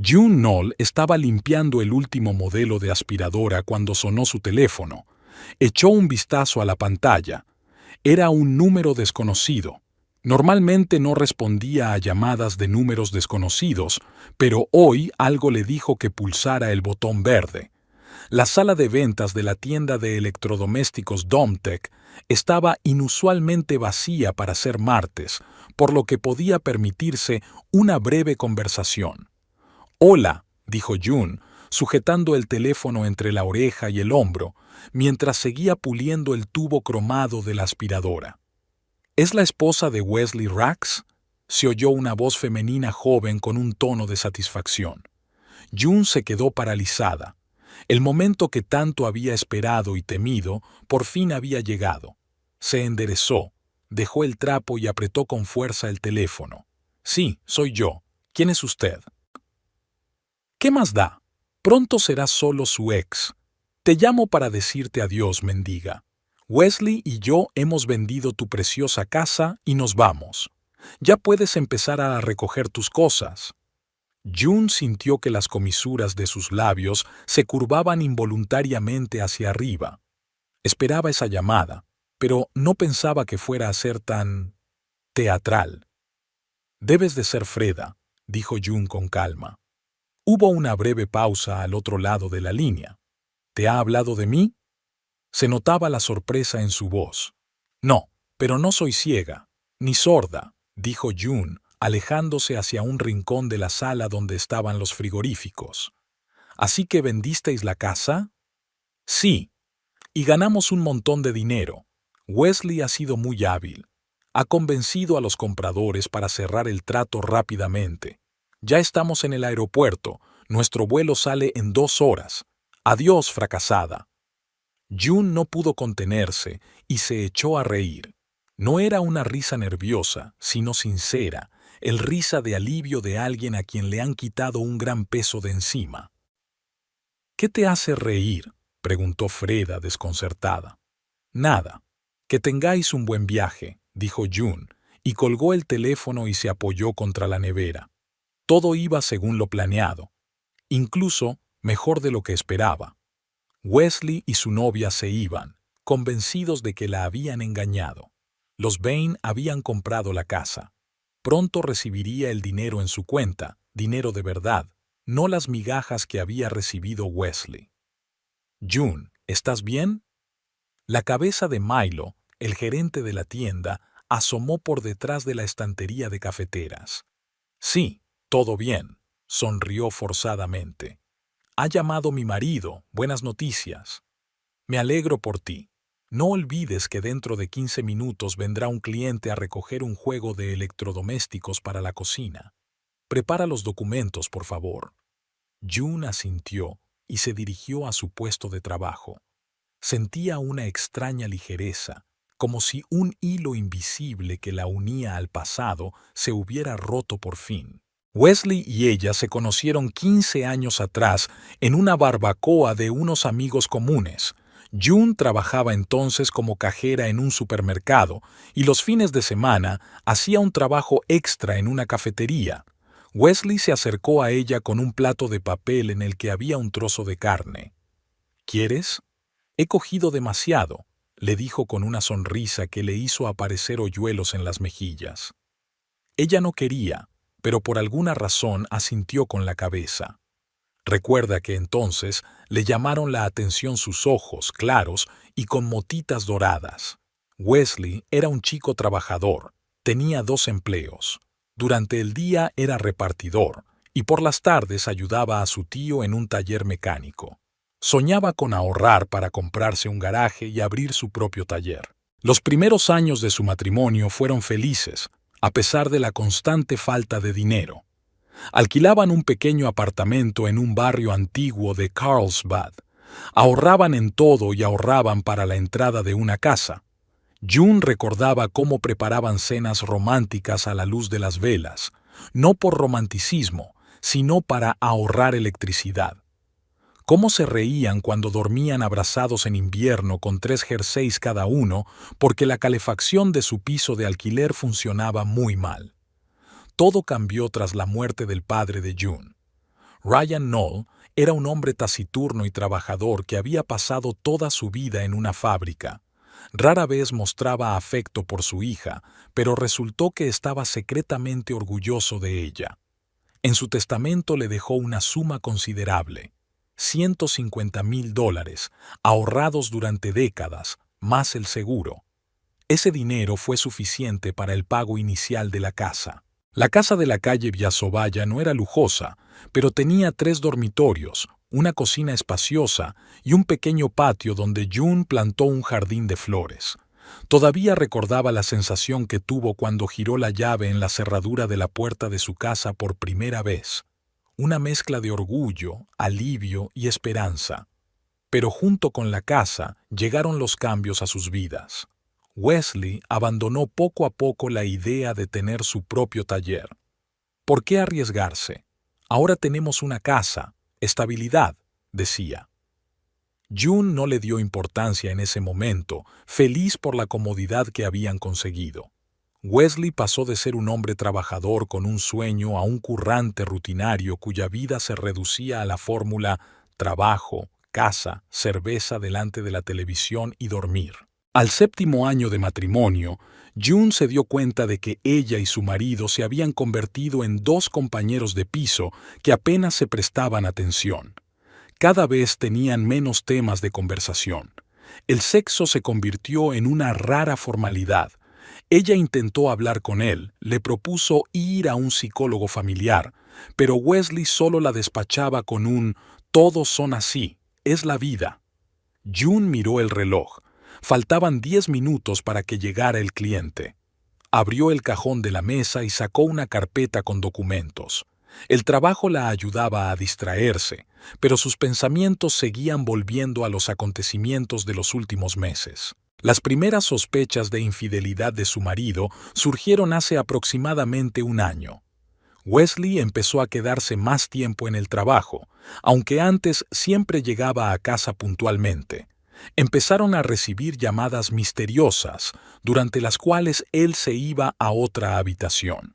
June Knoll estaba limpiando el último modelo de aspiradora cuando sonó su teléfono. Echó un vistazo a la pantalla. Era un número desconocido. Normalmente no respondía a llamadas de números desconocidos, pero hoy algo le dijo que pulsara el botón verde. La sala de ventas de la tienda de electrodomésticos Domtech estaba inusualmente vacía para ser martes, por lo que podía permitirse una breve conversación. «Hola», dijo June, sujetando el teléfono entre la oreja y el hombro, mientras seguía puliendo el tubo cromado de la aspiradora. «¿Es la esposa de Wesley Rax?», se oyó una voz femenina joven con un tono de satisfacción. June se quedó paralizada. El momento que tanto había esperado y temido por fin había llegado. Se enderezó, dejó el trapo y apretó con fuerza el teléfono. «Sí, soy yo. ¿Quién es usted?» «¿Qué más da? Pronto será solo su ex. Te llamo para decirte adiós, mendiga. Wesley y yo hemos vendido tu preciosa casa y nos vamos. Ya puedes empezar a recoger tus cosas». June sintió que las comisuras de sus labios se curvaban involuntariamente hacia arriba. Esperaba esa llamada, pero no pensaba que fuera a ser tan teatral. «Debes de ser Freda», dijo June con calma. Hubo una breve pausa al otro lado de la línea. «¿Te ha hablado de mí?» Se notaba la sorpresa en su voz. «No, pero no soy ciega, ni sorda», dijo June, alejándose hacia un rincón de la sala donde estaban los frigoríficos. «¿Así que vendisteis la casa?» «Sí, y ganamos un montón de dinero. Wesley ha sido muy hábil. Ha convencido a los compradores para cerrar el trato rápidamente. Ya estamos en el aeropuerto. Nuestro vuelo sale en 2 horas. Adiós, fracasada». June no pudo contenerse y se echó a reír. No era una risa nerviosa, sino sincera, el risa de alivio de alguien a quien le han quitado un gran peso de encima. «¿Qué te hace reír?», preguntó Freda desconcertada. «Nada. Que tengáis un buen viaje», dijo June, y colgó el teléfono y se apoyó contra la nevera. Todo iba según lo planeado, incluso mejor de lo que esperaba. Wesley y su novia se iban, convencidos de que la habían engañado. Los Bain habían comprado la casa. Pronto recibiría el dinero en su cuenta, dinero de verdad, no las migajas que había recibido Wesley. «June, ¿estás bien?» La cabeza de Milo, el gerente de la tienda, asomó por detrás de la estantería de cafeteras. «Sí, todo bien», sonrió forzadamente. «Ha llamado mi marido, buenas noticias. Me alegro por ti. No olvides que dentro de 15 minutos vendrá un cliente a recoger un juego de electrodomésticos para la cocina. Prepara los documentos, por favor». June asintió y se dirigió a su puesto de trabajo. Sentía una extraña ligereza, como si un hilo invisible que la unía al pasado se hubiera roto por fin. Wesley y ella se conocieron 15 años atrás en una barbacoa de unos amigos comunes. June trabajaba entonces como cajera en un supermercado y los fines de semana hacía un trabajo extra en una cafetería. Wesley se acercó a ella con un plato de papel en el que había un trozo de carne. «¿Quieres? He cogido demasiado», le dijo con una sonrisa que le hizo aparecer hoyuelos en las mejillas. Ella no quería, pero por alguna razón asintió con la cabeza. Recuerda que entonces le llamaron la atención sus ojos claros y con motitas doradas. Wesley era un chico trabajador, tenía 2 empleos. Durante el día era repartidor y por las tardes ayudaba a su tío en un taller mecánico. Soñaba con ahorrar para comprarse un garaje y abrir su propio taller. Los primeros años de su matrimonio fueron felices, a pesar de la constante falta de dinero. Alquilaban un pequeño apartamento en un barrio antiguo de Carlsbad. Ahorraban en todo y ahorraban para la entrada de una casa. June recordaba cómo preparaban cenas románticas a la luz de las velas, no por romanticismo, sino para ahorrar electricidad. Cómo se reían cuando dormían abrazados en invierno con 3 jerseys cada uno porque la calefacción de su piso de alquiler funcionaba muy mal. Todo cambió tras la muerte del padre de June. Ryan Knoll era un hombre taciturno y trabajador que había pasado toda su vida en una fábrica. Rara vez mostraba afecto por su hija, pero resultó que estaba secretamente orgulloso de ella. En su testamento le dejó una suma considerable, $150,000, ahorrados durante décadas, más el seguro. Ese dinero fue suficiente para el pago inicial de la casa. La casa de la calle Villasoballa no era lujosa, pero tenía 3 dormitorios, una cocina espaciosa y un pequeño patio donde June plantó un jardín de flores. Todavía recordaba la sensación que tuvo cuando giró la llave en la cerradura de la puerta de su casa por primera vez. Una mezcla de orgullo, alivio y esperanza. Pero junto con la casa llegaron los cambios a sus vidas. Wesley abandonó poco a poco la idea de tener su propio taller. ¿Por qué arriesgarse? Ahora tenemos una casa, estabilidad, decía. June no le dio importancia en ese momento, feliz por la comodidad que habían conseguido. Wesley pasó de ser un hombre trabajador con un sueño a un currante rutinario cuya vida se reducía a la fórmula trabajo, casa, cerveza delante de la televisión y dormir. Al 7º año de matrimonio, June se dio cuenta de que ella y su marido se habían convertido en 2 compañeros de piso que apenas se prestaban atención. Cada vez tenían menos temas de conversación. El sexo se convirtió en una rara formalidad. Ella intentó hablar con él, le propuso ir a un psicólogo familiar, pero Wesley solo la despachaba con un «todos son así, es la vida». June miró el reloj. Faltaban 10 minutos para que llegara el cliente. Abrió el cajón de la mesa y sacó una carpeta con documentos. El trabajo la ayudaba a distraerse, pero sus pensamientos seguían volviendo a los acontecimientos de los últimos meses. Las primeras sospechas de infidelidad de su marido surgieron hace aproximadamente un año. Wesley empezó a quedarse más tiempo en el trabajo, aunque antes siempre llegaba a casa puntualmente. Empezaron a recibir llamadas misteriosas, durante las cuales él se iba a otra habitación.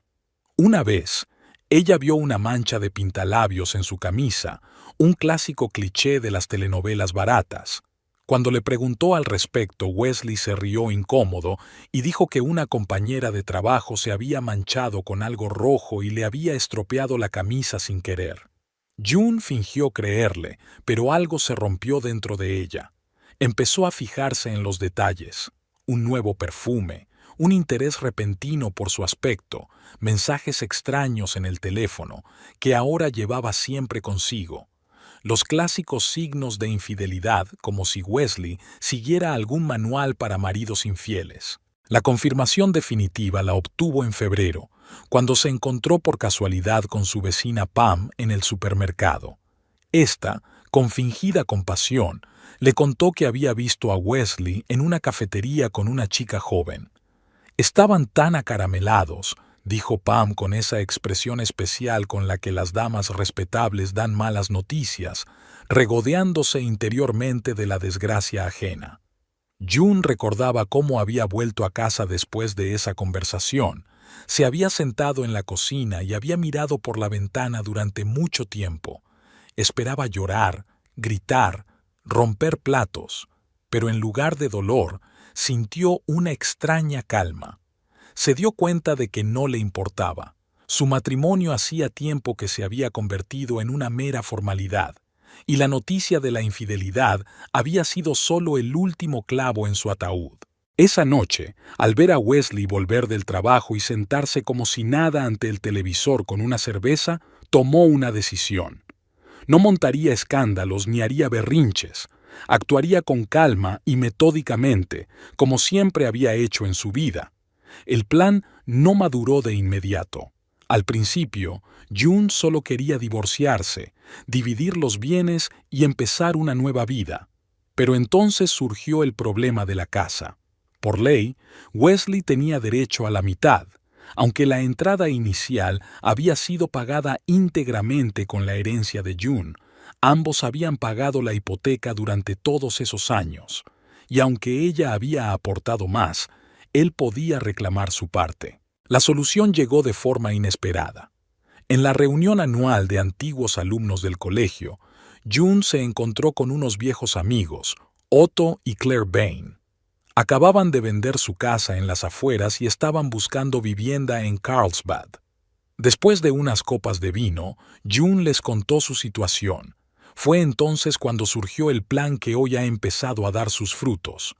Una vez, ella vio una mancha de pintalabios en su camisa, un clásico cliché de las telenovelas baratas. Cuando le preguntó al respecto, Wesley se rió incómodo y dijo que una compañera de trabajo se había manchado con algo rojo y le había estropeado la camisa sin querer. June fingió creerle, pero algo se rompió dentro de ella. Empezó a fijarse en los detalles, un nuevo perfume, un interés repentino por su aspecto, mensajes extraños en el teléfono, que ahora llevaba siempre consigo. Los clásicos signos de infidelidad, como si Wesley siguiera algún manual para maridos infieles. La confirmación definitiva la obtuvo en febrero, cuando se encontró por casualidad con su vecina Pam en el supermercado. Esta, con fingida compasión, le contó que había visto a Wesley en una cafetería con una chica joven. «Estaban tan acaramelados», dijo Pam con esa expresión especial con la que las damas respetables dan malas noticias, regodeándose interiormente de la desgracia ajena. June recordaba cómo había vuelto a casa después de esa conversación. Se había sentado en la cocina y había mirado por la ventana durante mucho tiempo. Esperaba llorar, gritar, romper platos, pero en lugar de dolor, sintió una extraña calma. Se dio cuenta de que no le importaba. Su matrimonio hacía tiempo que se había convertido en una mera formalidad, y la noticia de la infidelidad había sido solo el último clavo en su ataúd. Esa noche, al ver a Wesley volver del trabajo y sentarse como si nada ante el televisor con una cerveza, tomó una decisión. No montaría escándalos ni haría berrinches. Actuaría con calma y metódicamente, como siempre había hecho en su vida. El plan no maduró de inmediato. Al principio, June solo quería divorciarse, dividir los bienes y empezar una nueva vida. Pero entonces surgió el problema de la casa. Por ley, Wesley tenía derecho a la mitad, aunque la entrada inicial había sido pagada íntegramente con la herencia de June. Ambos habían pagado la hipoteca durante todos esos años, y aunque ella había aportado más, él podía reclamar su parte. La solución llegó de forma inesperada. En la reunión anual de antiguos alumnos del colegio, June se encontró con unos viejos amigos, Otto y Claire Bain. Acababan de vender su casa en las afueras y estaban buscando vivienda en Carlsbad. Después de unas copas de vino, June les contó su situación. Fue entonces cuando surgió el plan que hoy ha empezado a dar sus frutos.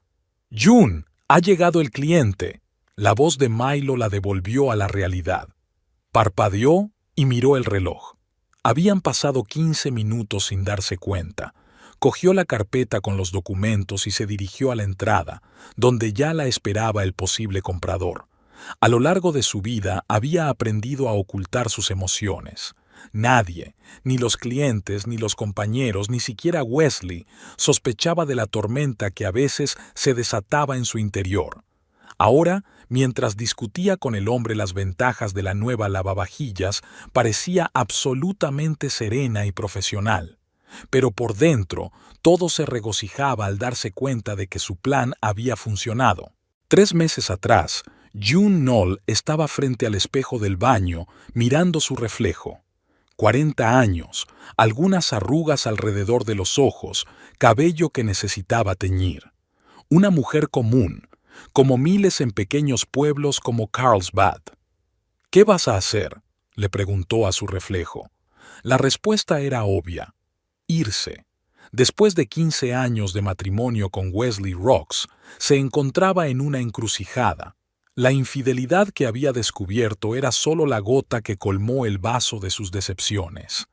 «June, ha llegado el cliente». La voz de Milo la devolvió a la realidad. Parpadeó y miró el reloj. Habían pasado 15 minutos sin darse cuenta. Cogió la carpeta con los documentos y se dirigió a la entrada, donde ya la esperaba el posible comprador. A lo largo de su vida había aprendido a ocultar sus emociones. Nadie, ni los clientes, ni los compañeros, ni siquiera Wesley, sospechaba de la tormenta que a veces se desataba en su interior. Ahora, mientras discutía con el hombre las ventajas de la nueva lavavajillas, parecía absolutamente serena y profesional. Pero por dentro, todo se regocijaba al darse cuenta de que su plan había funcionado. 3 meses atrás, June Knoll estaba frente al espejo del baño, mirando su reflejo. 40 años, algunas arrugas alrededor de los ojos, cabello que necesitaba teñir. Una mujer común, como miles en pequeños pueblos como Carlsbad. «¿Qué vas a hacer?», le preguntó a su reflejo. La respuesta era obvia: irse. Después de 15 años de matrimonio con Wesley Rocks, se encontraba en una encrucijada. La infidelidad que había descubierto era solo la gota que colmó el vaso de sus decepciones.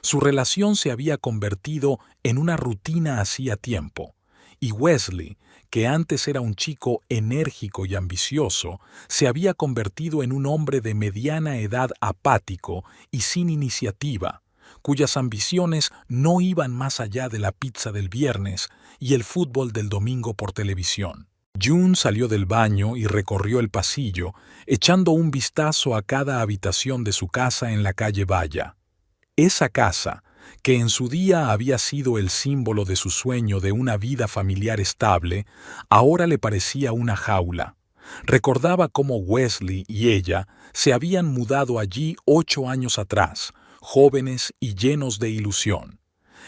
Su relación se había convertido en una rutina hacía tiempo, y Wesley, que antes era un chico enérgico y ambicioso, se había convertido en un hombre de mediana edad apático y sin iniciativa, cuyas ambiciones no iban más allá de la pizza del viernes y el fútbol del domingo por televisión. June salió del baño y recorrió el pasillo, echando un vistazo a cada habitación de su casa en la calle Valla. Esa casa, que en su día había sido el símbolo de su sueño de una vida familiar estable, ahora le parecía una jaula. Recordaba cómo Wesley y ella se habían mudado allí 8 años atrás, jóvenes y llenos de ilusión.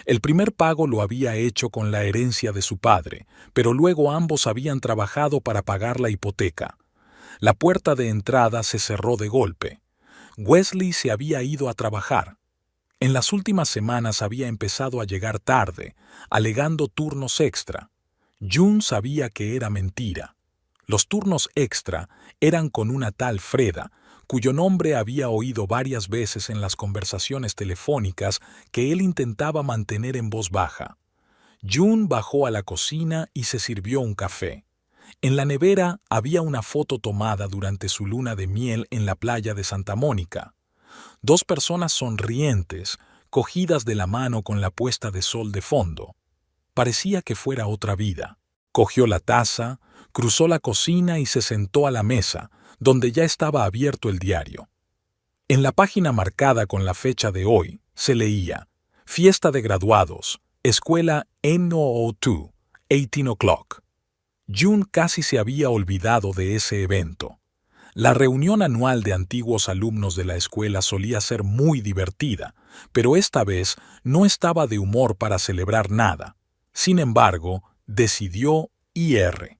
El primer pago lo había hecho con la herencia de su padre, pero luego ambos habían trabajado para pagar la hipoteca. La puerta de entrada se cerró de golpe. Wesley se había ido a trabajar. En las últimas semanas había empezado a llegar tarde, alegando turnos extra. June sabía que era mentira. Los turnos extra eran con una tal Freda, cuyo nombre había oído varias veces en las conversaciones telefónicas que él intentaba mantener en voz baja. June bajó a la cocina y se sirvió un café. En la nevera había una foto tomada durante su luna de miel en la playa de Santa Mónica. 2 personas sonrientes, cogidas de la mano con la puesta de sol de fondo. Parecía que fuera otra vida. Cogió la taza, cruzó la cocina y se sentó a la mesa, donde ya estaba abierto el diario. En la página marcada con la fecha de hoy, se leía: Fiesta de graduados, escuela NO2, 18 o'clock. June casi se había olvidado de ese evento. La reunión anual de antiguos alumnos de la escuela solía ser muy divertida, pero esta vez no estaba de humor para celebrar nada. Sin embargo, decidió ir.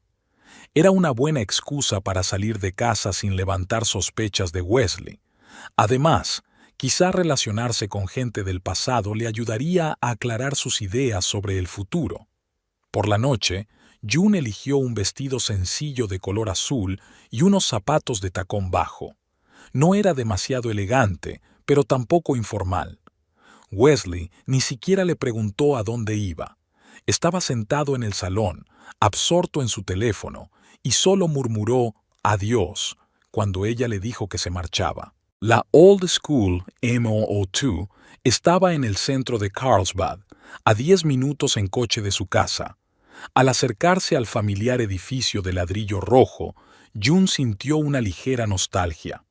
Era una buena excusa para salir de casa sin levantar sospechas de Wesley. Además, quizá relacionarse con gente del pasado le ayudaría a aclarar sus ideas sobre el futuro. Por la noche, June eligió un vestido sencillo de color azul y unos zapatos de tacón bajo. No era demasiado elegante, pero tampoco informal. Wesley ni siquiera le preguntó a dónde iba. Estaba sentado en el salón, absorto en su teléfono, y solo murmuró adiós cuando ella le dijo que se marchaba. La Old School MO2 estaba en el centro de Carlsbad, a 10 minutos en coche de su casa. Al acercarse al familiar edificio de ladrillo rojo, June sintió una ligera nostalgia.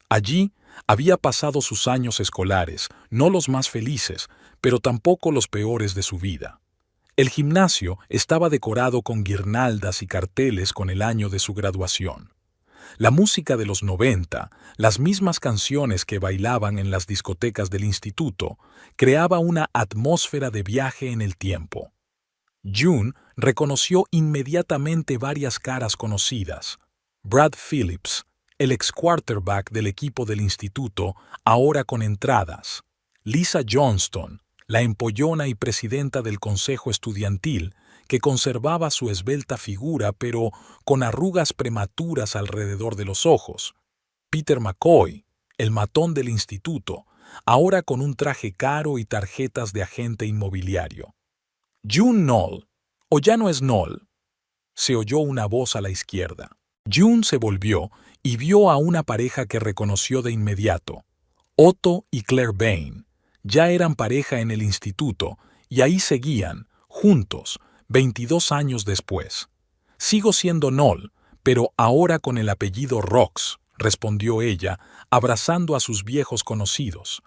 Allí había pasado sus años escolares, no los más felices, pero tampoco los peores de su vida. El gimnasio estaba decorado con guirnaldas y carteles con el año de su graduación. La música de los 90, las mismas canciones que bailaban en las discotecas del instituto, creaba una atmósfera de viaje en el tiempo. June reconoció inmediatamente varias caras conocidas. Brad Phillips, el ex quarterback del equipo del instituto, ahora con entradas. Lisa Johnston, la empollona y presidenta del consejo estudiantil, que conservaba su esbelta figura pero con arrugas prematuras alrededor de los ojos. Peter McCoy, el matón del instituto, ahora con un traje caro y tarjetas de agente inmobiliario. June Knoll, o ya no es Knoll, se oyó una voz a la izquierda. June se volvió y vio a una pareja que reconoció de inmediato. Otto y Claire Bain. Ya eran pareja en el instituto y ahí seguían, juntos, 22 años después. Sigo siendo Knoll, pero ahora con el apellido Rocks, respondió ella, abrazando a sus viejos conocidos.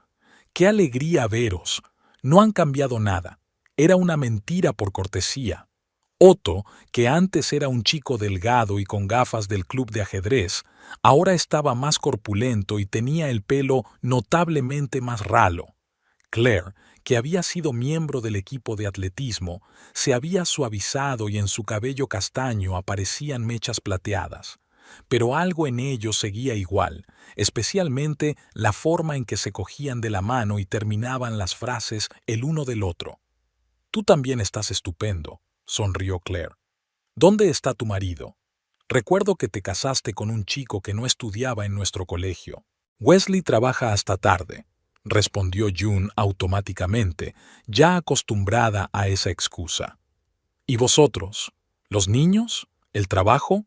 ¡Qué alegría veros! No han cambiado nada. Era una mentira por cortesía. Otto, que antes era un chico delgado y con gafas del club de ajedrez, ahora estaba más corpulento y tenía el pelo notablemente más ralo. Claire, que había sido miembro del equipo de atletismo, se había suavizado y en su cabello castaño aparecían mechas plateadas. Pero algo en ello seguía igual, especialmente la forma en que se cogían de la mano y terminaban las frases el uno del otro. «Tú también estás estupendo», sonrió Claire. «¿Dónde está tu marido? Recuerdo que te casaste con un chico que no estudiaba en nuestro colegio». «Wesley trabaja hasta tarde», respondió June automáticamente, ya acostumbrada a esa excusa. «¿Y vosotros? ¿Los niños? ¿El trabajo?»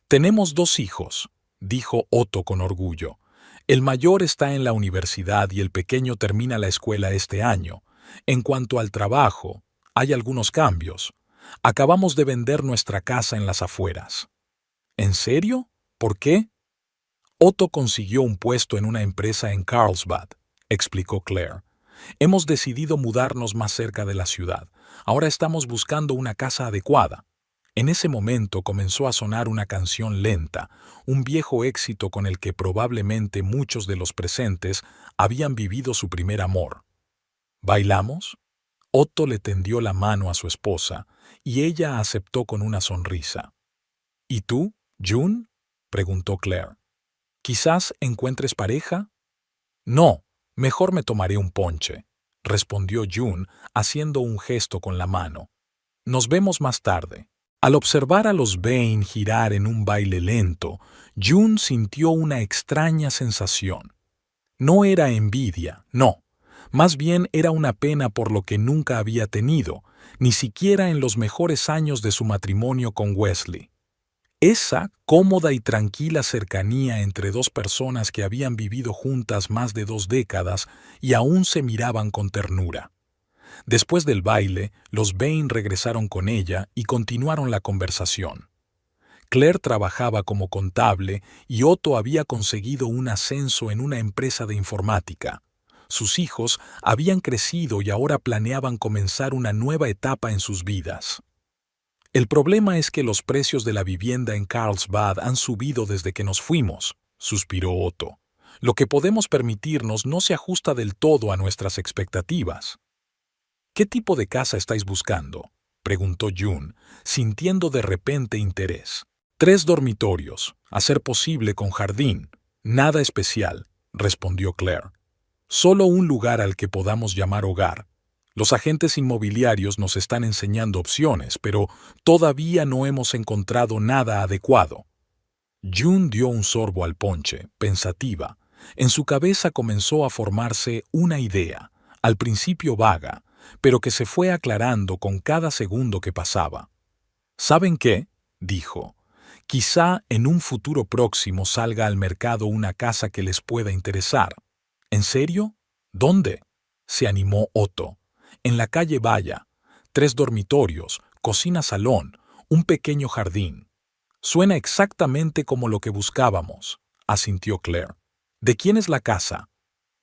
«Tenemos 2 hijos», dijo Otto con orgullo. «El mayor está en la universidad y el pequeño termina la escuela este año. En cuanto al trabajo, hay algunos cambios. Acabamos de vender nuestra casa en las afueras». «¿En serio? ¿Por qué?» «Otto consiguió un puesto en una empresa en Carlsbad», explicó Claire. «Hemos decidido mudarnos más cerca de la ciudad. Ahora estamos buscando una casa adecuada». En ese momento comenzó a sonar una canción lenta, un viejo éxito con el que probablemente muchos de los presentes habían vivido su primer amor. ¿Bailamos? Otto le tendió la mano a su esposa y ella aceptó con una sonrisa. ¿Y tú, June?, preguntó Claire. ¿Quizás encuentres pareja? No, mejor me tomaré un ponche, respondió June haciendo un gesto con la mano. Nos vemos más tarde. Al observar a los Bain girar en un baile lento, June sintió una extraña sensación. No era envidia, no. Más bien era una pena por lo que nunca había tenido, ni siquiera en los mejores años de su matrimonio con Wesley. Esa cómoda y tranquila cercanía entre 2 personas que habían vivido juntas más de 2 décadas y aún se miraban con ternura. Después del baile, los Bain regresaron con ella y continuaron la conversación. Claire trabajaba como contable y Otto había conseguido un ascenso en una empresa de informática. Sus hijos habían crecido y ahora planeaban comenzar una nueva etapa en sus vidas. «El problema es que los precios de la vivienda en Carlsbad han subido desde que nos fuimos», suspiró Otto. «Lo que podemos permitirnos no se ajusta del todo a nuestras expectativas». «¿Qué tipo de casa estáis buscando?», preguntó June, sintiendo de repente interés. 3 dormitorios, a ser posible con jardín. Nada especial, respondió Claire. Solo un lugar al que podamos llamar hogar. Los agentes inmobiliarios nos están enseñando opciones, pero todavía no hemos encontrado nada adecuado. June dio un sorbo al ponche, pensativa. En su cabeza comenzó a formarse una idea, al principio vaga, pero que se fue aclarando con cada segundo que pasaba. «¿Saben qué?», dijo. «Quizá en un futuro próximo salga al mercado una casa que les pueda interesar». «¿En serio? ¿Dónde?», se animó Otto. «En la calle Valla. 3 dormitorios, cocina-salón, un pequeño jardín». «Suena exactamente como lo que buscábamos», asintió Claire. «¿De quién es la casa?».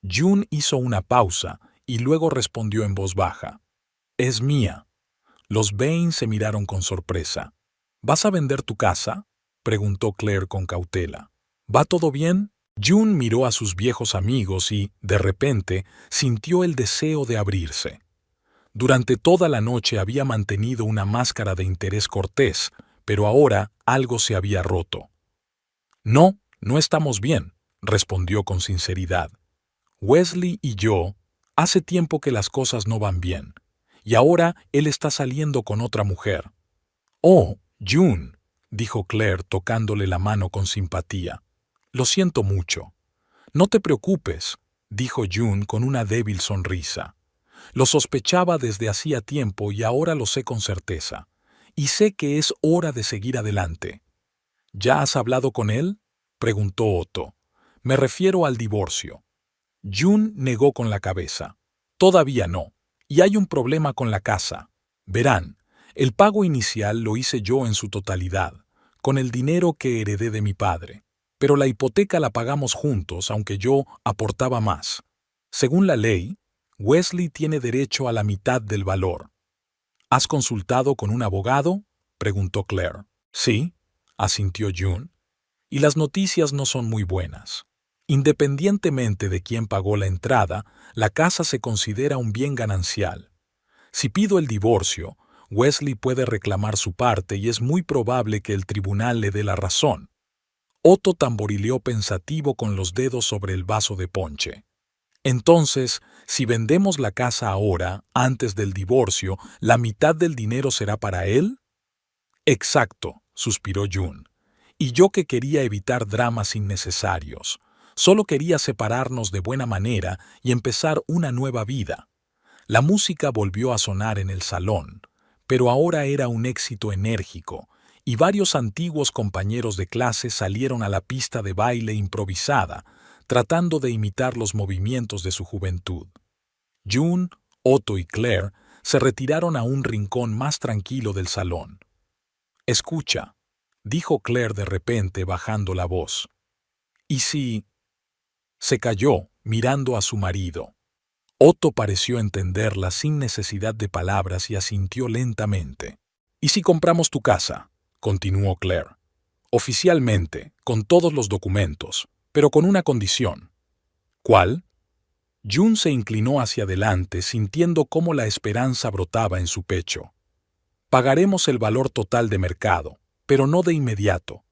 June hizo una pausa y luego respondió en voz baja. «Es mía». Los Bain se miraron con sorpresa. «¿Vas a vender tu casa?». preguntó Claire con cautela. ¿Va todo bien? June miró a sus viejos amigos y, de repente, sintió el deseo de abrirse. Durante toda la noche había mantenido una máscara de interés cortés, pero ahora algo se había roto. No, no estamos bien, respondió con sinceridad. Wesley y yo, hace tiempo que las cosas no van bien, y ahora él está saliendo con otra mujer. Oh, June, dijo Claire tocándole la mano con simpatía. Lo siento mucho. No te preocupes, dijo June con una débil sonrisa. Lo sospechaba desde hacía tiempo y ahora lo sé con certeza. Y sé que es hora de seguir adelante. ¿Ya has hablado con él?, preguntó Otto. Me refiero al divorcio. June negó con la cabeza. Todavía no. Y hay un problema con la casa. Verán, el pago inicial lo hice yo en su totalidad, con el dinero que heredé de mi padre. Pero la hipoteca la pagamos juntos, aunque yo aportaba más. Según la ley, Wesley tiene derecho a la mitad del valor. ¿Has consultado con un abogado?, preguntó Claire. Sí, asintió June. Y las noticias no son muy buenas. Independientemente de quién pagó la entrada, la casa se considera un bien ganancial. Si pido el divorcio, Wesley puede reclamar su parte y es muy probable que el tribunal le dé la razón. Otto tamborileó pensativo con los dedos sobre el vaso de ponche. Entonces, si vendemos la casa ahora, antes del divorcio, ¿la mitad del dinero será para él? Exacto, suspiró June. Y yo que quería evitar dramas innecesarios. Solo quería separarnos de buena manera y empezar una nueva vida. La música volvió a sonar en el salón, pero ahora era un éxito enérgico, y varios antiguos compañeros de clase salieron a la pista de baile improvisada, tratando de imitar los movimientos de su juventud. June, Otto y Claire se retiraron a un rincón más tranquilo del salón. «Escucha», dijo Claire de repente bajando la voz. «¿Y si...?» Se calló, mirando a su marido. Otto pareció entenderla sin necesidad de palabras y asintió lentamente. «¿Y si compramos tu casa?», continuó Claire. «Oficialmente, con todos los documentos, pero con una condición». «¿Cuál?». June se inclinó hacia adelante, sintiendo cómo la esperanza brotaba en su pecho. «Pagaremos el valor total de mercado, pero no de inmediato.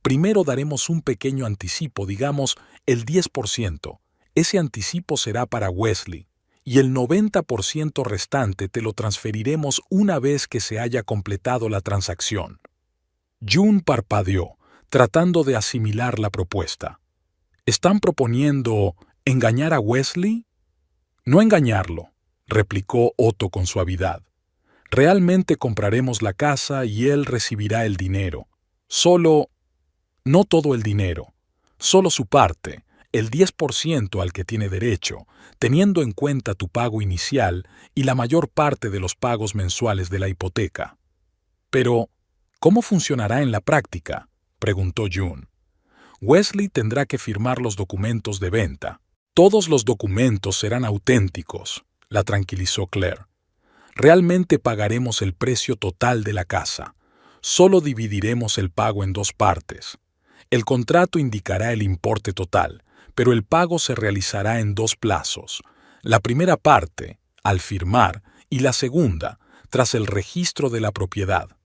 Primero daremos un pequeño anticipo, digamos el 10%. Ese anticipo será para Wesley, y el 90% restante te lo transferiremos una vez que se haya completado la transacción». June parpadeó, tratando de asimilar la propuesta. ¿Están proponiendo engañar a Wesley? No engañarlo, replicó Otto con suavidad. Realmente compraremos la casa y él recibirá el dinero. No todo el dinero, solo su parte, el 10% al que tiene derecho, teniendo en cuenta tu pago inicial y la mayor parte de los pagos mensuales de la hipoteca. Pero, ¿cómo funcionará en la práctica?, preguntó June. Wesley tendrá que firmar los documentos de venta. Todos los documentos serán auténticos, la tranquilizó Claire. Realmente pagaremos el precio total de la casa. Solo dividiremos el pago en 2 partes. El contrato indicará el importe total, pero el pago se realizará en 2 plazos. La primera parte, al firmar, y la segunda, tras el registro de la propiedad.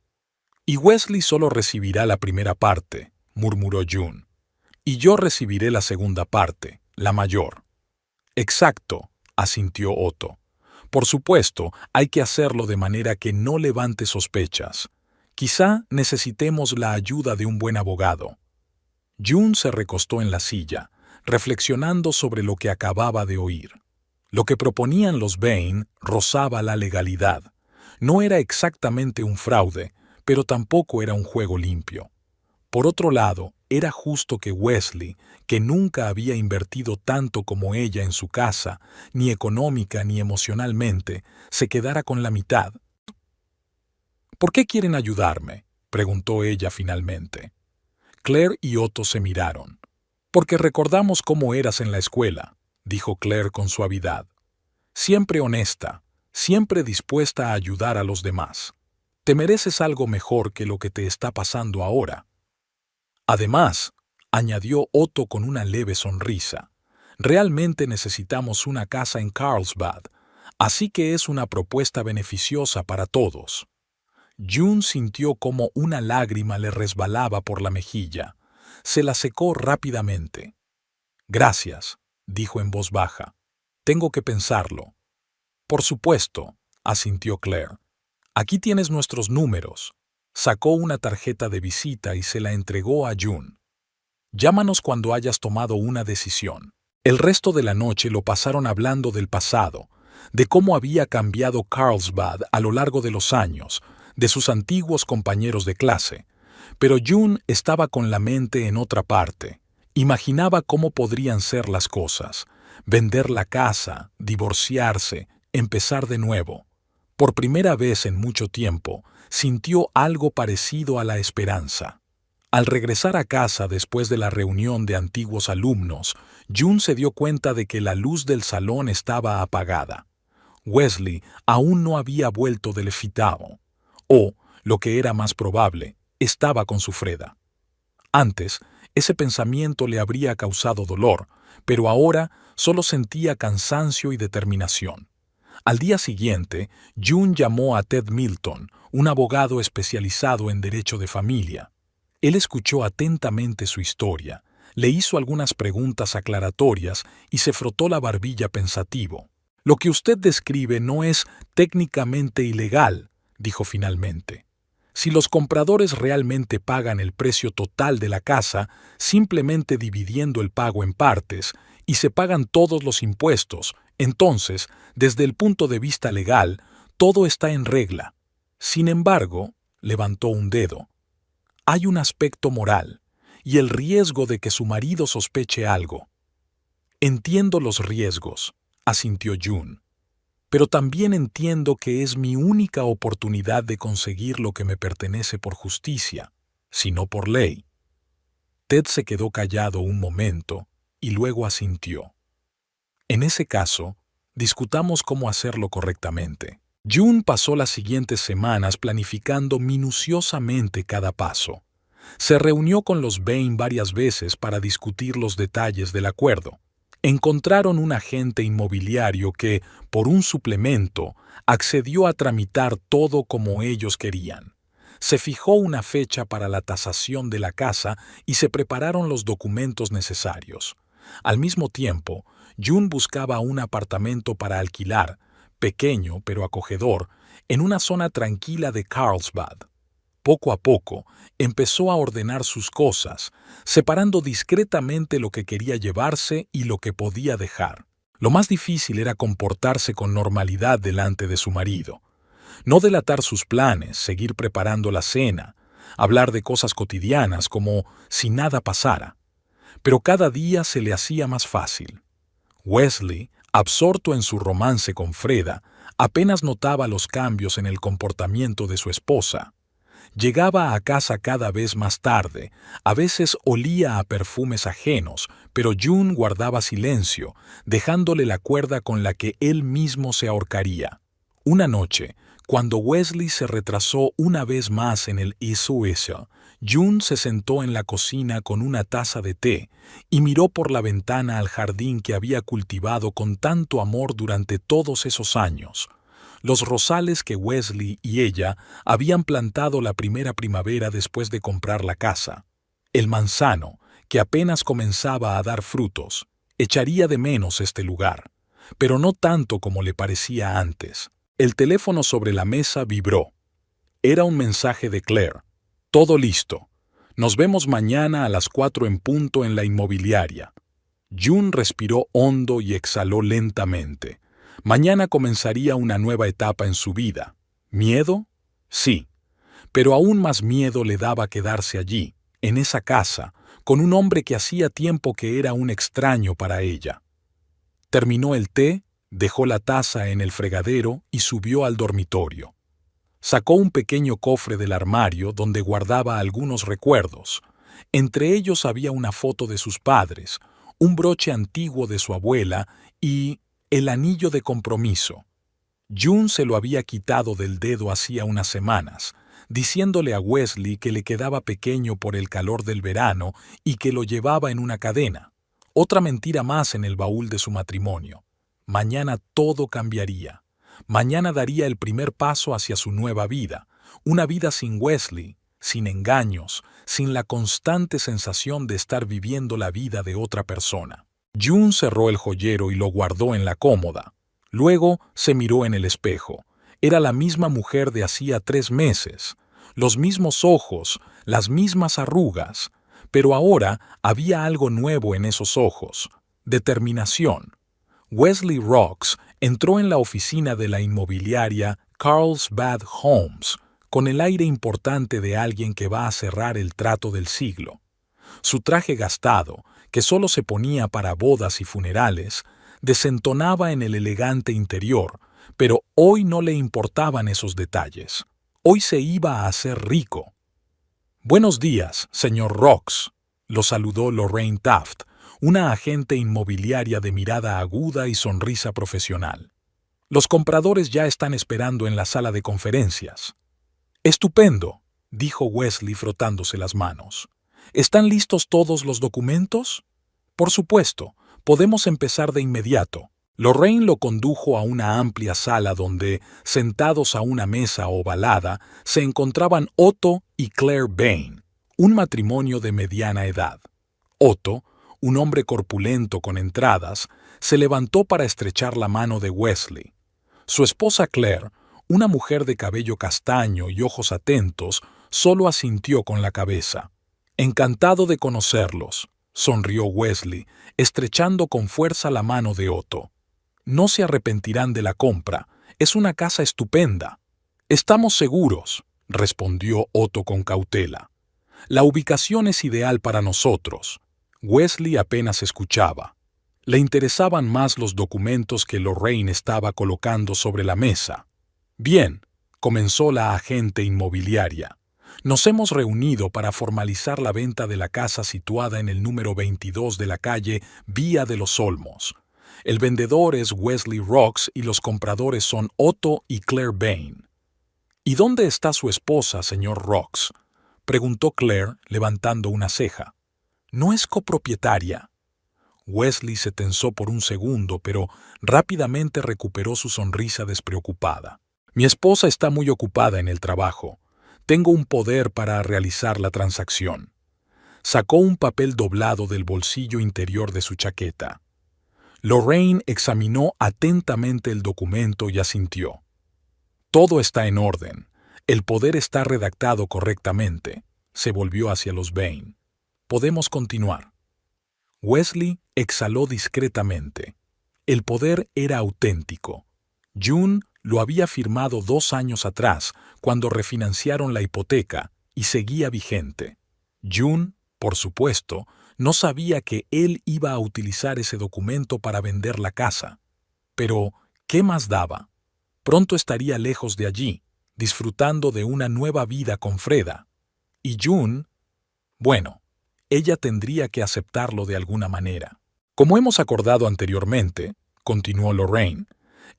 «Y Wesley solo recibirá la primera parte», murmuró June. «Y yo recibiré la segunda parte, la mayor». «Exacto», asintió Otto. «Por supuesto, hay que hacerlo de manera que no levante sospechas. Quizá necesitemos la ayuda de un buen abogado». June se recostó en la silla, reflexionando sobre lo que acababa de oír. Lo que proponían los Bain rozaba la legalidad. No era exactamente un fraude, pero tampoco era un juego limpio. Por otro lado, era justo que Wesley, que nunca había invertido tanto como ella en su casa, ni económica ni emocionalmente, se quedara con la mitad. «¿Por qué quieren ayudarme?», preguntó ella finalmente. Claire y Otto se miraron. «Porque recordamos cómo eras en la escuela», dijo Claire con suavidad. «Siempre honesta, siempre dispuesta a ayudar a los demás. Te mereces algo mejor que lo que te está pasando ahora». Además, añadió Otto con una leve sonrisa, realmente necesitamos una casa en Carlsbad, así que es una propuesta beneficiosa para todos. June sintió como una lágrima le resbalaba por la mejilla. Se la secó rápidamente. Gracias, dijo en voz baja. Tengo que pensarlo. Por supuesto, asintió Claire. Aquí tienes nuestros números. Sacó una tarjeta de visita y se la entregó a June. Llámanos cuando hayas tomado una decisión. El resto de la noche lo pasaron hablando del pasado, de cómo había cambiado Carlsbad a lo largo de los años, de sus antiguos compañeros de clase. Pero June estaba con la mente en otra parte. Imaginaba cómo podrían ser las cosas. Vender la casa, divorciarse, empezar de nuevo. Por primera vez en mucho tiempo, sintió algo parecido a la esperanza. Al regresar a casa después de la reunión de antiguos alumnos, June se dio cuenta de que la luz del salón estaba apagada. Wesley aún no había vuelto del efitao. O, lo que era más probable, estaba con su Freda. Antes, ese pensamiento le habría causado dolor, pero ahora solo sentía cansancio y determinación. Al día siguiente, June llamó a Ted Milton, un abogado especializado en derecho de familia. Él escuchó atentamente su historia, le hizo algunas preguntas aclaratorias y se frotó la barbilla pensativo. Lo que usted describe no es técnicamente ilegal, dijo finalmente. Si los compradores realmente pagan el precio total de la casa, simplemente dividiendo el pago en partes, y se pagan todos los impuestos, entonces, desde el punto de vista legal, todo está en regla. Sin embargo, levantó un dedo. Hay un aspecto moral, y el riesgo de que su marido sospeche algo. Entiendo los riesgos, asintió June. Pero también entiendo que es mi única oportunidad de conseguir lo que me pertenece por justicia, si no por ley. Ted se quedó callado un momento y luego asintió. En ese caso, discutamos cómo hacerlo correctamente. June pasó las siguientes semanas planificando minuciosamente cada paso. Se reunió con los Bain varias veces para discutir los detalles del acuerdo. Encontraron un agente inmobiliario que, por un suplemento, accedió a tramitar todo como ellos querían. Se fijó una fecha para la tasación de la casa y se prepararon los documentos necesarios. Al mismo tiempo, June buscaba un apartamento para alquilar, pequeño pero acogedor, en una zona tranquila de Carlsbad. Poco a poco, empezó a ordenar sus cosas, separando discretamente lo que quería llevarse y lo que podía dejar. Lo más difícil era comportarse con normalidad delante de su marido. No delatar sus planes, seguir preparando la cena, hablar de cosas cotidianas como si nada pasara. Pero cada día se le hacía más fácil. Wesley, absorto en su romance con Freda, apenas notaba los cambios en el comportamiento de su esposa. Llegaba a casa cada vez más tarde, a veces olía a perfumes ajenos, pero June guardaba silencio, dejándole la cuerda con la que él mismo se ahorcaría. Una noche, cuando Wesley se retrasó una vez más en el SOS, June se sentó en la cocina con una taza de té y miró por la ventana al jardín que había cultivado con tanto amor durante todos esos años. Los rosales que Wesley y ella habían plantado la primera primavera después de comprar la casa. El manzano, que apenas comenzaba a dar frutos, echaría de menos este lugar, pero no tanto como le parecía antes. El teléfono sobre la mesa vibró. Era un mensaje de Claire. Todo listo. Nos vemos mañana a las 4 en punto en la inmobiliaria. June respiró hondo y exhaló lentamente. Mañana comenzaría una nueva etapa en su vida. ¿Miedo? Sí. Pero aún más miedo le daba quedarse allí, en esa casa, con un hombre que hacía tiempo que era un extraño para ella. Terminó el té, dejó la taza en el fregadero y subió al dormitorio. Sacó un pequeño cofre del armario donde guardaba algunos recuerdos. Entre ellos había una foto de sus padres, un broche antiguo de su abuela y el anillo de compromiso. June se lo había quitado del dedo hacía unas semanas, diciéndole a Wesley que le quedaba pequeño por el calor del verano y que lo llevaba en una cadena. Otra mentira más en el baúl de su matrimonio. Mañana todo cambiaría. Mañana daría el primer paso hacia su nueva vida, una vida sin Wesley, sin engaños, sin la constante sensación de estar viviendo la vida de otra persona. June cerró el joyero y lo guardó en la cómoda. Luego se miró en el espejo. Era la misma mujer de hacía 3 meses, los mismos ojos, las mismas arrugas, pero ahora había algo nuevo en esos ojos: determinación. Wesley Rocks entró en la oficina de la inmobiliaria Carlsbad Homes con el aire importante de alguien que va a cerrar el trato del siglo. Su traje gastado, que solo se ponía para bodas y funerales, desentonaba en el elegante interior, pero hoy no le importaban esos detalles. Hoy se iba a hacer rico. «Buenos días, señor Rocks», lo saludó Lorraine Taft, una agente inmobiliaria de mirada aguda y sonrisa profesional. «Los compradores ya están esperando en la sala de conferencias». «Estupendo», dijo Wesley frotándose las manos. «¿Están listos todos los documentos?» «Por supuesto, podemos empezar de inmediato». Lorraine lo condujo a una amplia sala donde, sentados a una mesa ovalada, se encontraban Otto y Claire Bain, un matrimonio de mediana edad. Otto, un hombre corpulento con entradas, se levantó para estrechar la mano de Wesley. Su esposa Claire, una mujer de cabello castaño y ojos atentos, solo asintió con la cabeza. «Encantado de conocerlos», sonrió Wesley, estrechando con fuerza la mano de Otto. «No se arrepentirán de la compra. Es una casa estupenda». «Estamos seguros», respondió Otto con cautela. «La ubicación es ideal para nosotros». Wesley apenas escuchaba. Le interesaban más los documentos que Lorraine estaba colocando sobre la mesa. «Bien», comenzó la agente inmobiliaria. «Nos hemos reunido para formalizar la venta de la casa situada en el número 22 de la calle Vía de los Olmos. El vendedor es Wesley Rocks y los compradores son Otto y Claire Bain». «¿Y dónde está su esposa, señor Rocks?», preguntó Claire, levantando una ceja. «¿No es copropietaria?». Wesley se tensó por un segundo, pero rápidamente recuperó su sonrisa despreocupada. «Mi esposa está muy ocupada en el trabajo. Tengo un poder para realizar la transacción». Sacó un papel doblado del bolsillo interior de su chaqueta. Lorraine examinó atentamente el documento y asintió. «Todo está en orden. El poder está redactado correctamente». Se volvió hacia los Bain. «Podemos continuar». Wesley exhaló discretamente. El poder era auténtico. June lo había firmado 2 años atrás, cuando refinanciaron la hipoteca, y seguía vigente. June, por supuesto, no sabía que él iba a utilizar ese documento para vender la casa. Pero, ¿qué más daba? Pronto estaría lejos de allí, disfrutando de una nueva vida con Freda. Y June, bueno, ella tendría que aceptarlo de alguna manera. «Como hemos acordado anteriormente», continuó Lorraine,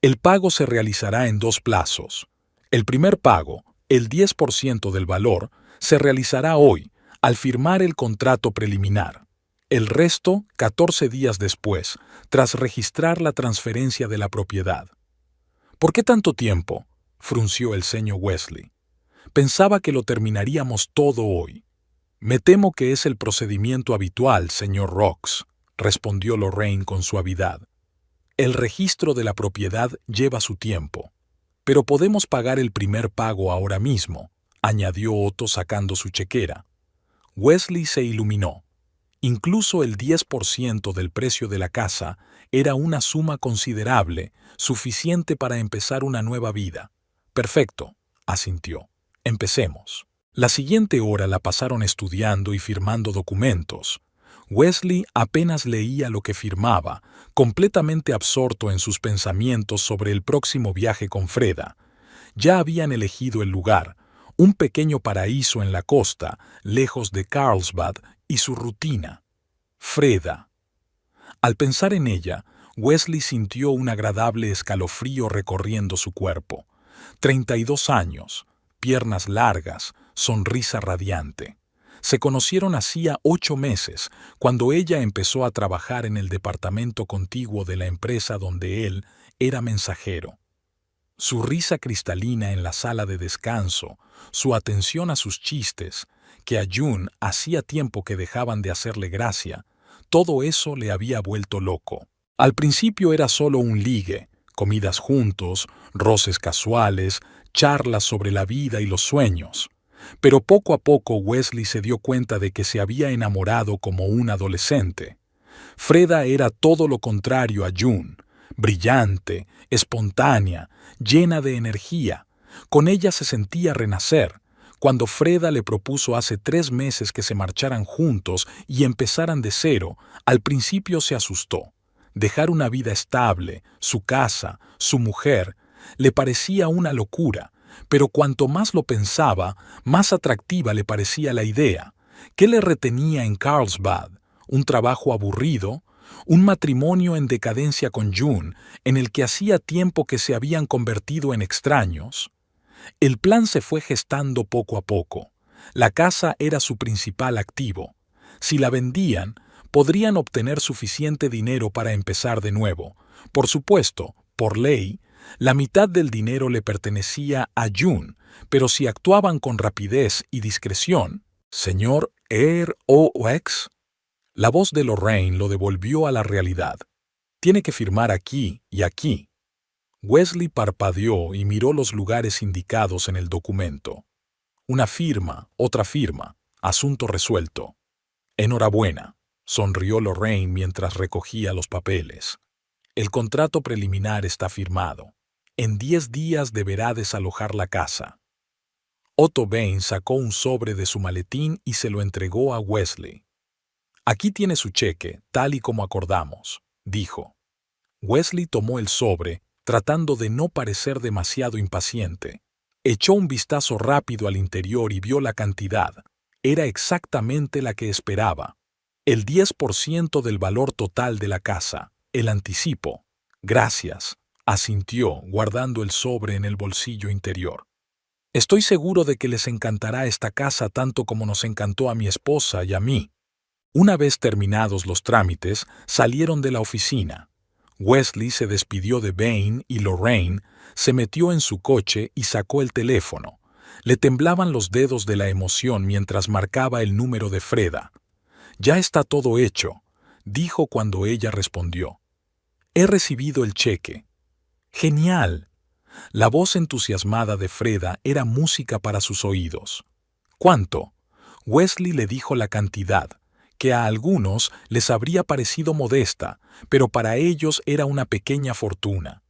«el pago se realizará en 2 plazos. El primer pago, el 10% del valor, se realizará hoy, al firmar el contrato preliminar. El resto, 14 días después, tras registrar la transferencia de la propiedad». «¿Por qué tanto tiempo?», frunció el ceño Wesley. «Pensaba que lo terminaríamos todo hoy». «Me temo que es el procedimiento habitual, señor Rocks», respondió Lorraine con suavidad. «El registro de la propiedad lleva su tiempo. Pero podemos pagar el primer pago ahora mismo», añadió Otto sacando su chequera. Wesley se iluminó. Incluso el 10% del precio de la casa era una suma considerable, suficiente para empezar una nueva vida. «Perfecto», asintió. «Empecemos». La siguiente hora la pasaron estudiando y firmando documentos. Wesley apenas leía lo que firmaba, completamente absorto en sus pensamientos sobre el próximo viaje con Freda. Ya habían elegido el lugar, un pequeño paraíso en la costa, lejos de Carlsbad y su rutina. Freda. Al pensar en ella, Wesley sintió un agradable escalofrío recorriendo su cuerpo. 32 años. piernas largas, sonrisa radiante. Se conocieron hacía 8 meses, cuando ella empezó a trabajar en el departamento contiguo de la empresa donde él era mensajero. Su risa cristalina en la sala de descanso, su atención a sus chistes, que a June hacía tiempo que dejaban de hacerle gracia, todo eso le había vuelto loco. Al principio era solo un ligue, comidas juntos, roces casuales, charlas sobre la vida y los sueños. Pero poco a poco Wesley se dio cuenta de que se había enamorado como un adolescente. Freda era todo lo contrario a June, brillante, espontánea, llena de energía. Con ella se sentía renacer. Cuando Freda le propuso hace 3 meses que se marcharan juntos y empezaran de cero, al principio se asustó. Dejar una vida estable, su casa, su mujer, le parecía una locura, pero cuanto más lo pensaba, más atractiva le parecía la idea. ¿Qué le retenía en Carlsbad? ¿Un trabajo aburrido? ¿Un matrimonio en decadencia con June, en el que hacía tiempo que se habían convertido en extraños? El plan se fue gestando poco a poco. La casa era su principal activo. Si la vendían, podrían obtener suficiente dinero para empezar de nuevo. Por supuesto, por ley, la mitad del dinero le pertenecía a June, pero si actuaban con rapidez y discreción, señor R.O.X., la voz de Lorraine lo devolvió a la realidad. Tiene que firmar aquí y aquí. Wesley parpadeó y miró los lugares indicados en el documento. Una firma, otra firma, asunto resuelto. Enhorabuena, sonrió Lorraine mientras recogía los papeles. El contrato preliminar está firmado. En 10 días deberá desalojar la casa. Otto Bain sacó un sobre de su maletín y se lo entregó a Wesley. Aquí tiene su cheque, tal y como acordamos, dijo. Wesley tomó el sobre, tratando de no parecer demasiado impaciente. Echó un vistazo rápido al interior y vio la cantidad. Era exactamente la que esperaba. El 10% del valor total de la casa, el anticipo. Gracias, asintió, guardando el sobre en el bolsillo interior. Estoy seguro de que les encantará esta casa tanto como nos encantó a mi esposa y a mí. Una vez terminados los trámites, salieron de la oficina. Wesley se despidió de Bain y Lorraine, se metió en su coche y sacó el teléfono. Le temblaban los dedos de la emoción mientras marcaba el número de Freda. Ya está todo hecho, dijo cuando ella respondió. He recibido el cheque. ¡Genial! La voz entusiasmada de Freda era música para sus oídos. ¿Cuánto? Wesley le dijo la cantidad, que a algunos les habría parecido modesta, pero para ellos era una pequeña fortuna.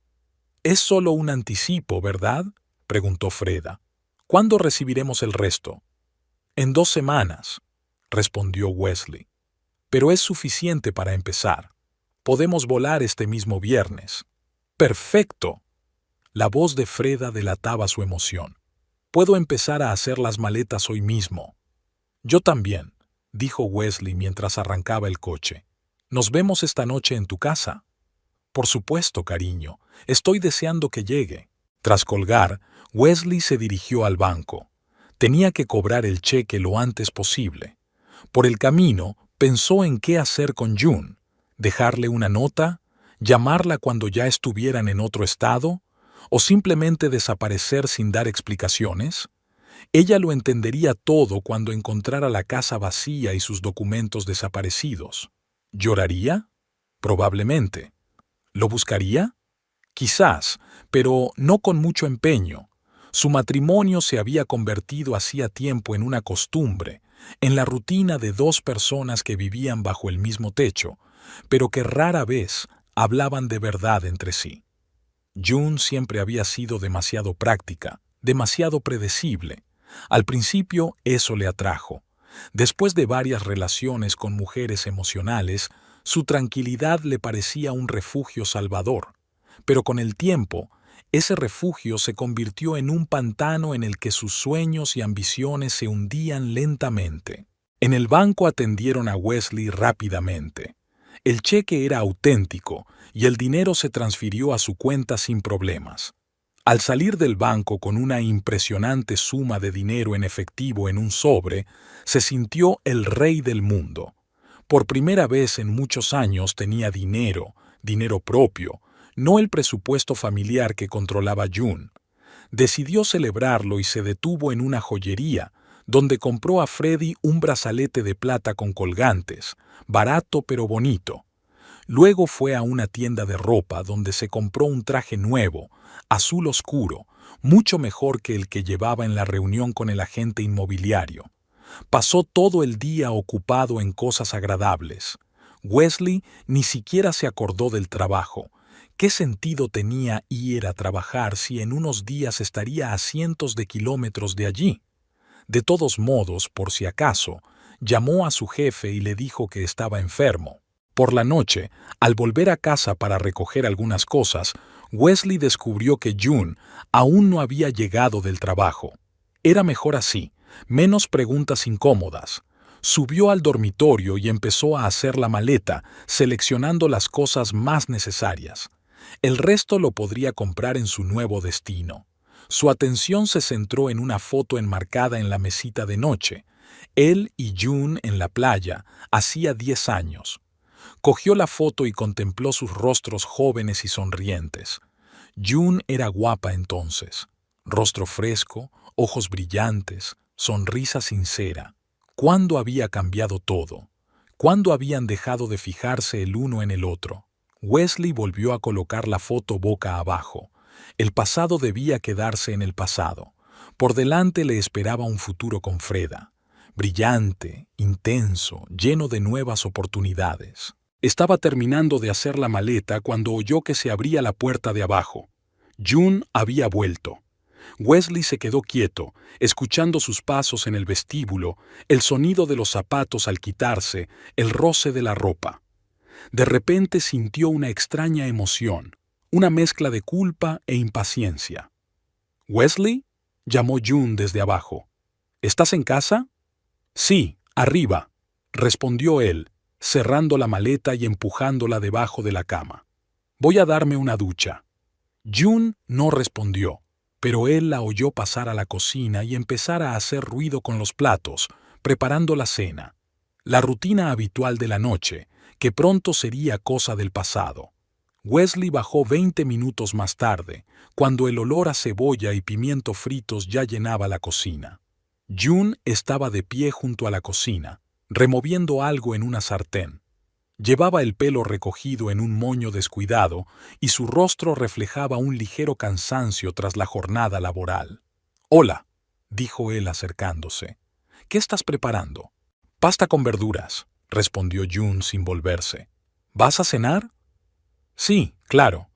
«Es solo un anticipo, ¿verdad?», preguntó Freda. «¿Cuándo recibiremos el resto?» «En 2 semanas», respondió Wesley. «Pero es suficiente para empezar. Podemos volar este mismo viernes». «¡Perfecto!». La voz de Freda delataba su emoción. «Puedo empezar a hacer las maletas hoy mismo». «Yo también», dijo Wesley mientras arrancaba el coche. «¿Nos vemos esta noche en tu casa?» «Por supuesto, cariño. Estoy deseando que llegue». Tras colgar, Wesley se dirigió al banco. Tenía que cobrar el cheque lo antes posible. Por el camino, pensó en qué hacer con June. ¿Dejarle una nota? ¿Llamarla cuando ya estuvieran en otro estado? ¿O simplemente desaparecer sin dar explicaciones? Ella lo entendería todo cuando encontrara la casa vacía y sus documentos desaparecidos. ¿Lloraría? Probablemente. ¿Lo buscaría? Quizás, pero no con mucho empeño. Su matrimonio se había convertido hacía tiempo en una costumbre, en la rutina de 2 personas que vivían bajo el mismo techo, pero que rara vez hablaban de verdad entre sí. June siempre había sido demasiado práctica, demasiado predecible. Al principio eso le atrajo. Después de varias relaciones con mujeres emocionales, su tranquilidad le parecía un refugio salvador. Pero con el tiempo, ese refugio se convirtió en un pantano en el que sus sueños y ambiciones se hundían lentamente. En el banco atendieron a Wesley rápidamente. El cheque era auténtico y el dinero se transfirió a su cuenta sin problemas. Al salir del banco con una impresionante suma de dinero en efectivo en un sobre, se sintió el rey del mundo. Por primera vez en muchos años tenía dinero, dinero propio, no el presupuesto familiar que controlaba June. Decidió celebrarlo y se detuvo en una joyería, donde compró a Freddie un brazalete de plata con colgantes, barato pero bonito. Luego fue a una tienda de ropa donde se compró un traje nuevo, azul oscuro, mucho mejor que el que llevaba en la reunión con el agente inmobiliario. Pasó todo el día ocupado en cosas agradables. Wesley ni siquiera se acordó del trabajo. ¿Qué sentido tenía ir a trabajar si en unos días estaría a cientos de kilómetros de allí? De todos modos, por si acaso, llamó a su jefe y le dijo que estaba enfermo. Por la noche, al volver a casa para recoger algunas cosas, Wesley descubrió que June aún no había llegado del trabajo. Era mejor así, menos preguntas incómodas. Subió al dormitorio y empezó a hacer la maleta, seleccionando las cosas más necesarias. El resto lo podría comprar en su nuevo destino. Su atención se centró en una foto enmarcada en la mesita de noche. Él y June en la playa, hacía 10 años. Cogió la foto y contempló sus rostros jóvenes y sonrientes. June era guapa entonces. Rostro fresco, ojos brillantes, sonrisa sincera. ¿Cuándo había cambiado todo? ¿Cuándo habían dejado de fijarse el uno en el otro? Wesley volvió a colocar la foto boca abajo. El pasado debía quedarse en el pasado. Por delante le esperaba un futuro con Freda. Brillante, intenso, lleno de nuevas oportunidades. Estaba terminando de hacer la maleta cuando oyó que se abría la puerta de abajo. June había vuelto. Wesley se quedó quieto, escuchando sus pasos en el vestíbulo, el sonido de los zapatos al quitarse, el roce de la ropa. De repente sintió una extraña emoción, una mezcla de culpa e impaciencia. «¿Wesley?», llamó June desde abajo. «¿Estás en casa?». «Sí, arriba», respondió él, cerrando la maleta y empujándola debajo de la cama. «Voy a darme una ducha». June no respondió, pero él la oyó pasar a la cocina y empezar a hacer ruido con los platos, preparando la cena. La rutina habitual de la noche, que pronto sería cosa del pasado. Wesley bajó 20 minutos más tarde, cuando el olor a cebolla y pimiento fritos ya llenaba la cocina. June estaba de pie junto a la cocina, removiendo algo en una sartén. Llevaba el pelo recogido en un moño descuidado y su rostro reflejaba un ligero cansancio tras la jornada laboral. «Hola», dijo él acercándose. «¿Qué estás preparando?» «Pasta con verduras», respondió June sin volverse. «¿Vas a cenar?» «Sí, claro».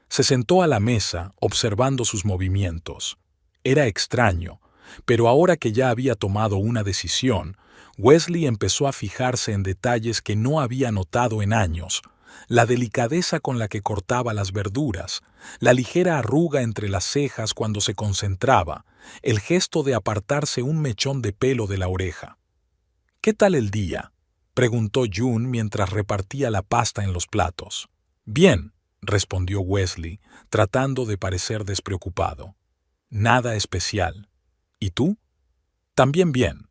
Se sentó a la mesa, observando sus movimientos. Era extraño, pero ahora que ya había tomado una decisión, Wesley empezó a fijarse en detalles que no había notado en años: la delicadeza con la que cortaba las verduras, la ligera arruga entre las cejas cuando se concentraba, el gesto de apartarse un mechón de pelo de la oreja. «¿Qué tal el día?», preguntó June mientras repartía la pasta en los platos. «Bien», respondió Wesley, tratando de parecer despreocupado. «Nada especial. ¿Y tú?» «También bien.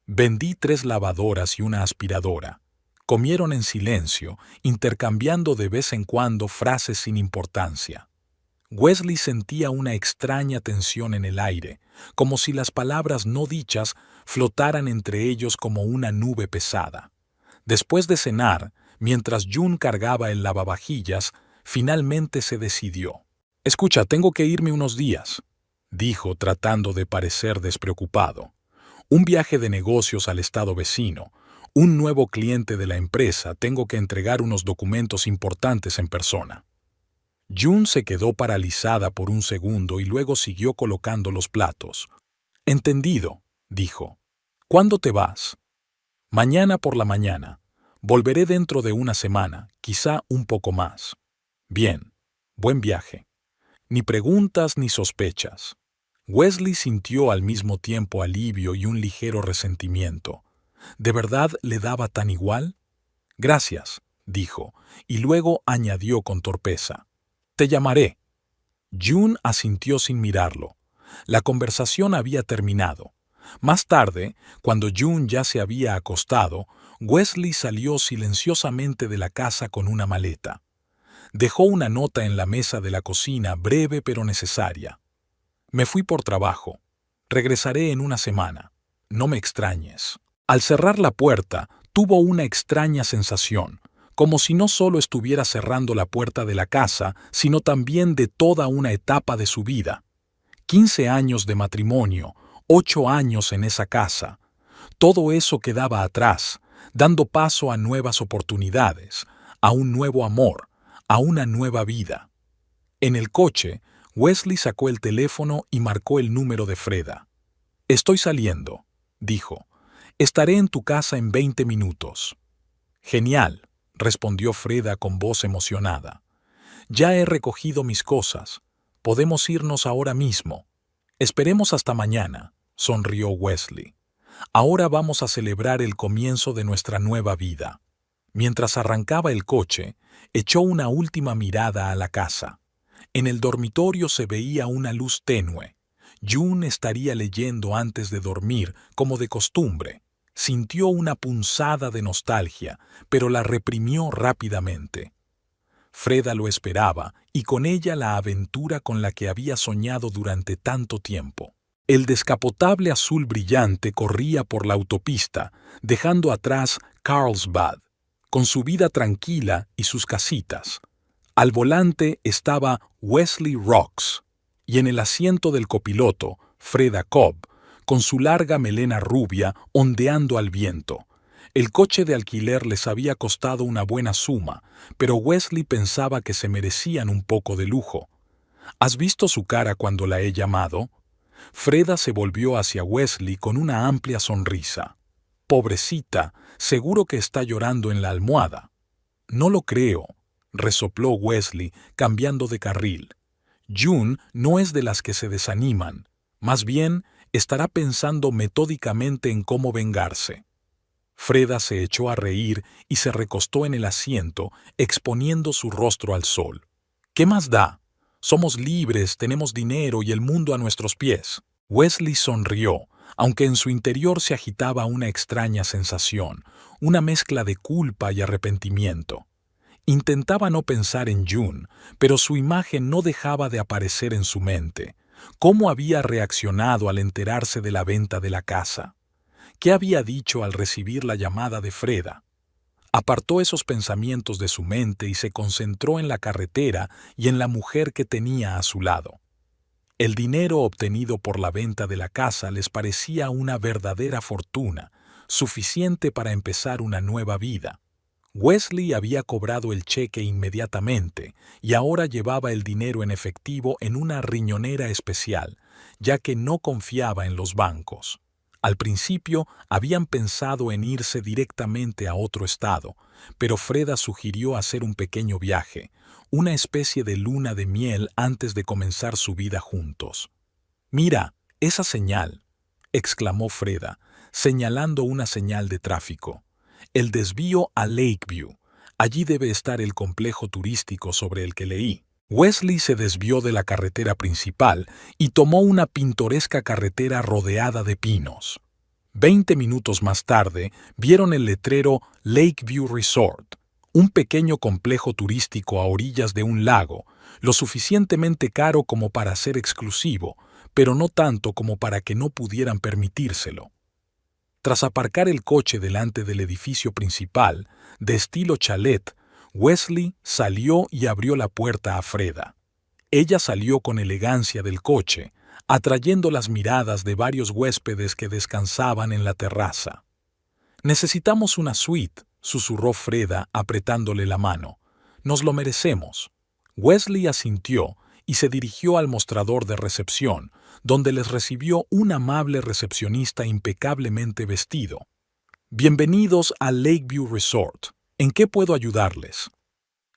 Vendí 3 lavadoras y una aspiradora». Comieron en silencio, intercambiando de vez en cuando frases sin importancia. Wesley sentía una extraña tensión en el aire, como si las palabras no dichas flotaran entre ellos como una nube pesada. Después de cenar, mientras June cargaba el lavavajillas, finalmente se decidió. «Escucha, tengo que irme unos días», dijo tratando de parecer despreocupado. «Un viaje de negocios al estado vecino, un nuevo cliente de la empresa, tengo que entregar unos documentos importantes en persona». June se quedó paralizada por un segundo y luego siguió colocando los platos. «Entendido», dijo. «¿Cuándo te vas?» «Mañana por la mañana. Volveré dentro de una semana, quizá un poco más». «Bien. Buen viaje». Ni preguntas ni sospechas. Wesley sintió al mismo tiempo alivio y un ligero resentimiento. ¿De verdad le daba tan igual? «Gracias», dijo, y luego añadió con torpeza. «Te llamaré». June asintió sin mirarlo. La conversación había terminado. Más tarde, cuando June ya se había acostado, Wesley salió silenciosamente de la casa con una maleta. Dejó una nota en la mesa de la cocina, breve pero necesaria. Me fui por trabajo. Regresaré en una semana. No me extrañes. Al cerrar la puerta, tuvo una extraña sensación, como si no solo estuviera cerrando la puerta de la casa, sino también de toda una etapa de su vida. 15 años de matrimonio, 8 años en esa casa. Todo eso quedaba atrás, dando paso a nuevas oportunidades, a un nuevo amor, a una nueva vida. En el coche, Wesley sacó el teléfono y marcó el número de Freda. «Estoy saliendo», dijo. «Estaré en tu casa en 20 minutos». «Genial», respondió Freda con voz emocionada. «Ya he recogido mis cosas. Podemos irnos ahora mismo». «Esperemos hasta mañana», sonrió Wesley. «Ahora vamos a celebrar el comienzo de nuestra nueva vida». Mientras arrancaba el coche, echó una última mirada a la casa. En el dormitorio se veía una luz tenue. June estaría leyendo antes de dormir, como de costumbre. Sintió una punzada de nostalgia, pero la reprimió rápidamente. Freda lo esperaba, y con ella la aventura con la que había soñado durante tanto tiempo. El descapotable azul brillante corría por la autopista, dejando atrás Carlsbad, con su vida tranquila y sus casitas. Al volante estaba Wesley Rocks, y en el asiento del copiloto, Freda Cobb, con su larga melena rubia ondeando al viento. El coche de alquiler les había costado una buena suma, pero Wesley pensaba que se merecían un poco de lujo. ¿Has visto su cara cuando la he llamado? Freda se volvió hacia Wesley con una amplia sonrisa. «Pobrecita, seguro que está llorando en la almohada». «No lo creo», resopló Wesley, cambiando de carril. «June no es de las que se desaniman. Más bien, estará pensando metódicamente en cómo vengarse». Freda se echó a reír y se recostó en el asiento, exponiendo su rostro al sol. «¿Qué más da? Somos libres, tenemos dinero y el mundo a nuestros pies». Wesley sonrió, aunque en su interior se agitaba una extraña sensación, una mezcla de culpa y arrepentimiento. Intentaba no pensar en June, pero su imagen no dejaba de aparecer en su mente. ¿Cómo había reaccionado al enterarse de la venta de la casa? ¿Qué había dicho al recibir la llamada de Freda? Apartó esos pensamientos de su mente y se concentró en la carretera y en la mujer que tenía a su lado. El dinero obtenido por la venta de la casa les parecía una verdadera fortuna, suficiente para empezar una nueva vida. Wesley había cobrado el cheque inmediatamente y ahora llevaba el dinero en efectivo en una riñonera especial, ya que no confiaba en los bancos. Al principio habían pensado en irse directamente a otro estado, pero Freda sugirió hacer un pequeño viaje, una especie de luna de miel antes de comenzar su vida juntos. «Mira, esa señal», exclamó Freda, señalando una señal de tráfico. «El desvío a Lakeview. Allí debe estar el complejo turístico sobre el que leí». Wesley se desvió de la carretera principal y tomó una pintoresca carretera rodeada de pinos. 20 minutos más tarde vieron el letrero Lakeview Resort, un pequeño complejo turístico a orillas de un lago, lo suficientemente caro como para ser exclusivo, pero no tanto como para que no pudieran permitírselo. Tras aparcar el coche delante del edificio principal, de estilo chalet, Wesley salió y abrió la puerta a Freda. Ella salió con elegancia del coche, atrayendo las miradas de varios huéspedes que descansaban en la terraza. «Necesitamos una suite», susurró Freda apretándole la mano. «Nos lo merecemos». Wesley asintió y se dirigió al mostrador de recepción, donde les recibió un amable recepcionista impecablemente vestido. «Bienvenidos a Lakeview Resort. ¿En qué puedo ayudarles?»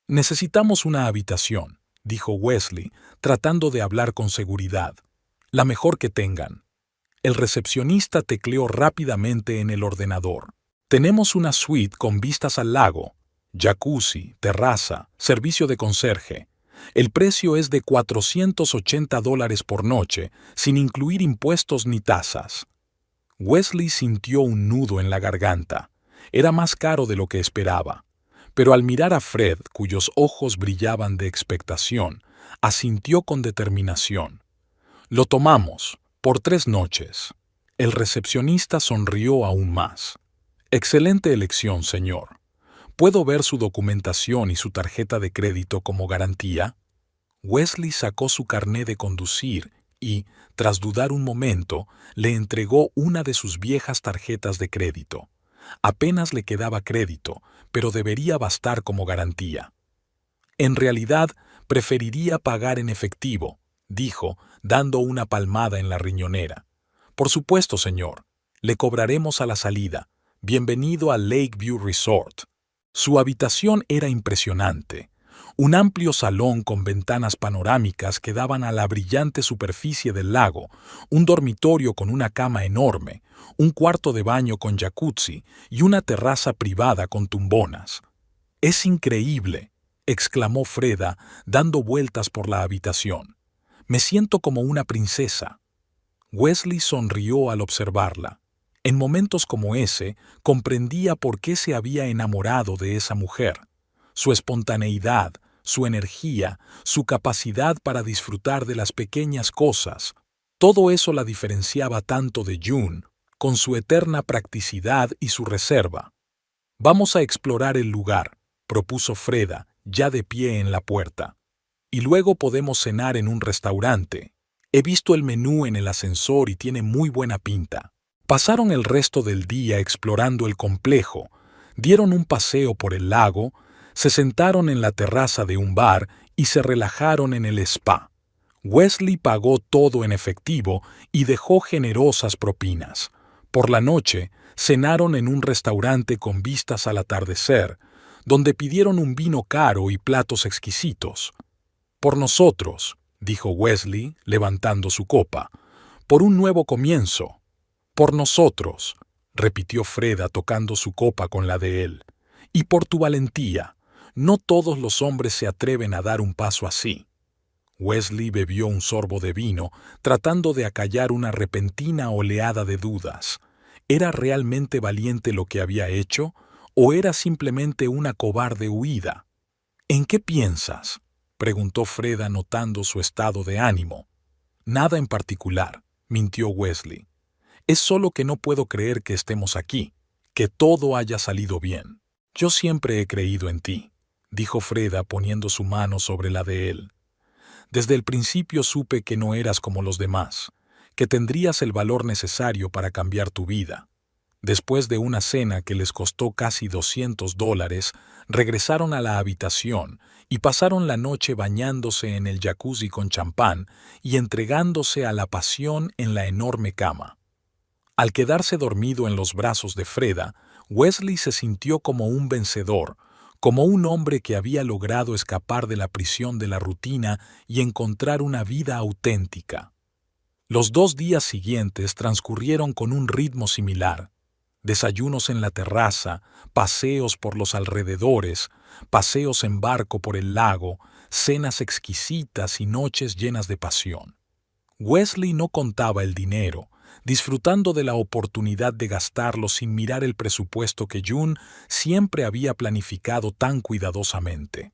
«Necesitamos una habitación», dijo Wesley, tratando de hablar con seguridad. «La mejor que tengan». El recepcionista tecleó rápidamente en el ordenador. «Tenemos una suite con vistas al lago, jacuzzi, terraza, servicio de conserje. El precio es de $480 por noche, sin incluir impuestos ni tasas. Wesley sintió un nudo en la garganta. Era más caro de lo que esperaba. Pero al mirar a Fred, cuyos ojos brillaban de expectación, asintió con determinación. Lo tomamos, por 3 noches. El recepcionista sonrió aún más. Excelente elección, señor. ¿Puedo ver su documentación y su tarjeta de crédito como garantía? Wesley sacó su carné de conducir y, tras dudar un momento, le entregó una de sus viejas tarjetas de crédito. Apenas le quedaba crédito, pero debería bastar como garantía. En realidad, preferiría pagar en efectivo, dijo, dando una palmada en la riñonera. Por supuesto, señor. Le cobraremos a la salida. Bienvenido al Lakeview Resort. Su habitación era impresionante. Un amplio salón con ventanas panorámicas que daban a la brillante superficie del lago, un dormitorio con una cama enorme, un cuarto de baño con jacuzzi y una terraza privada con tumbonas. «Es increíble», exclamó Freda, dando vueltas por la habitación. «Me siento como una princesa». Wesley sonrió al observarla. En momentos como ese, comprendía por qué se había enamorado de esa mujer. Su espontaneidad, su energía, su capacidad para disfrutar de las pequeñas cosas, todo eso la diferenciaba tanto de June, con su eterna practicidad y su reserva. «Vamos a explorar el lugar», propuso Freda, ya de pie en la puerta. «Y luego podemos cenar en un restaurante. He visto el menú en el ascensor y tiene muy buena pinta». Pasaron el resto del día explorando el complejo, dieron un paseo por el lago, se sentaron en la terraza de un bar y se relajaron en el spa. Wesley pagó todo en efectivo y dejó generosas propinas. Por la noche, cenaron en un restaurante con vistas al atardecer, donde pidieron un vino caro y platos exquisitos. «Por nosotros», dijo Wesley, levantando su copa, «por un nuevo comienzo». «Por nosotros», repitió Freda tocando su copa con la de él, «y por tu valentía. No todos los hombres se atreven a dar un paso así». Wesley bebió un sorbo de vino, tratando de acallar una repentina oleada de dudas. ¿Era realmente valiente lo que había hecho, o era simplemente una cobarde huida? «¿En qué piensas?», preguntó Freda notando su estado de ánimo. «Nada en particular», mintió Wesley. «Es solo que no puedo creer que estemos aquí, que todo haya salido bien». «Yo siempre he creído en ti», dijo Freda poniendo su mano sobre la de él. «Desde el principio supe que no eras como los demás, que tendrías el valor necesario para cambiar tu vida». Después de una cena que les costó casi $200, regresaron a la habitación y pasaron la noche bañándose en el jacuzzi con champán y entregándose a la pasión en la enorme cama. Al quedarse dormido en los brazos de Freda, Wesley se sintió como un vencedor, como un hombre que había logrado escapar de la prisión de la rutina y encontrar una vida auténtica. Los 2 días siguientes transcurrieron con un ritmo similar. Desayunos en la terraza, paseos por los alrededores, paseos en barco por el lago, cenas exquisitas y noches llenas de pasión. Wesley no contaba el dinero, disfrutando de la oportunidad de gastarlo sin mirar el presupuesto que June siempre había planificado tan cuidadosamente.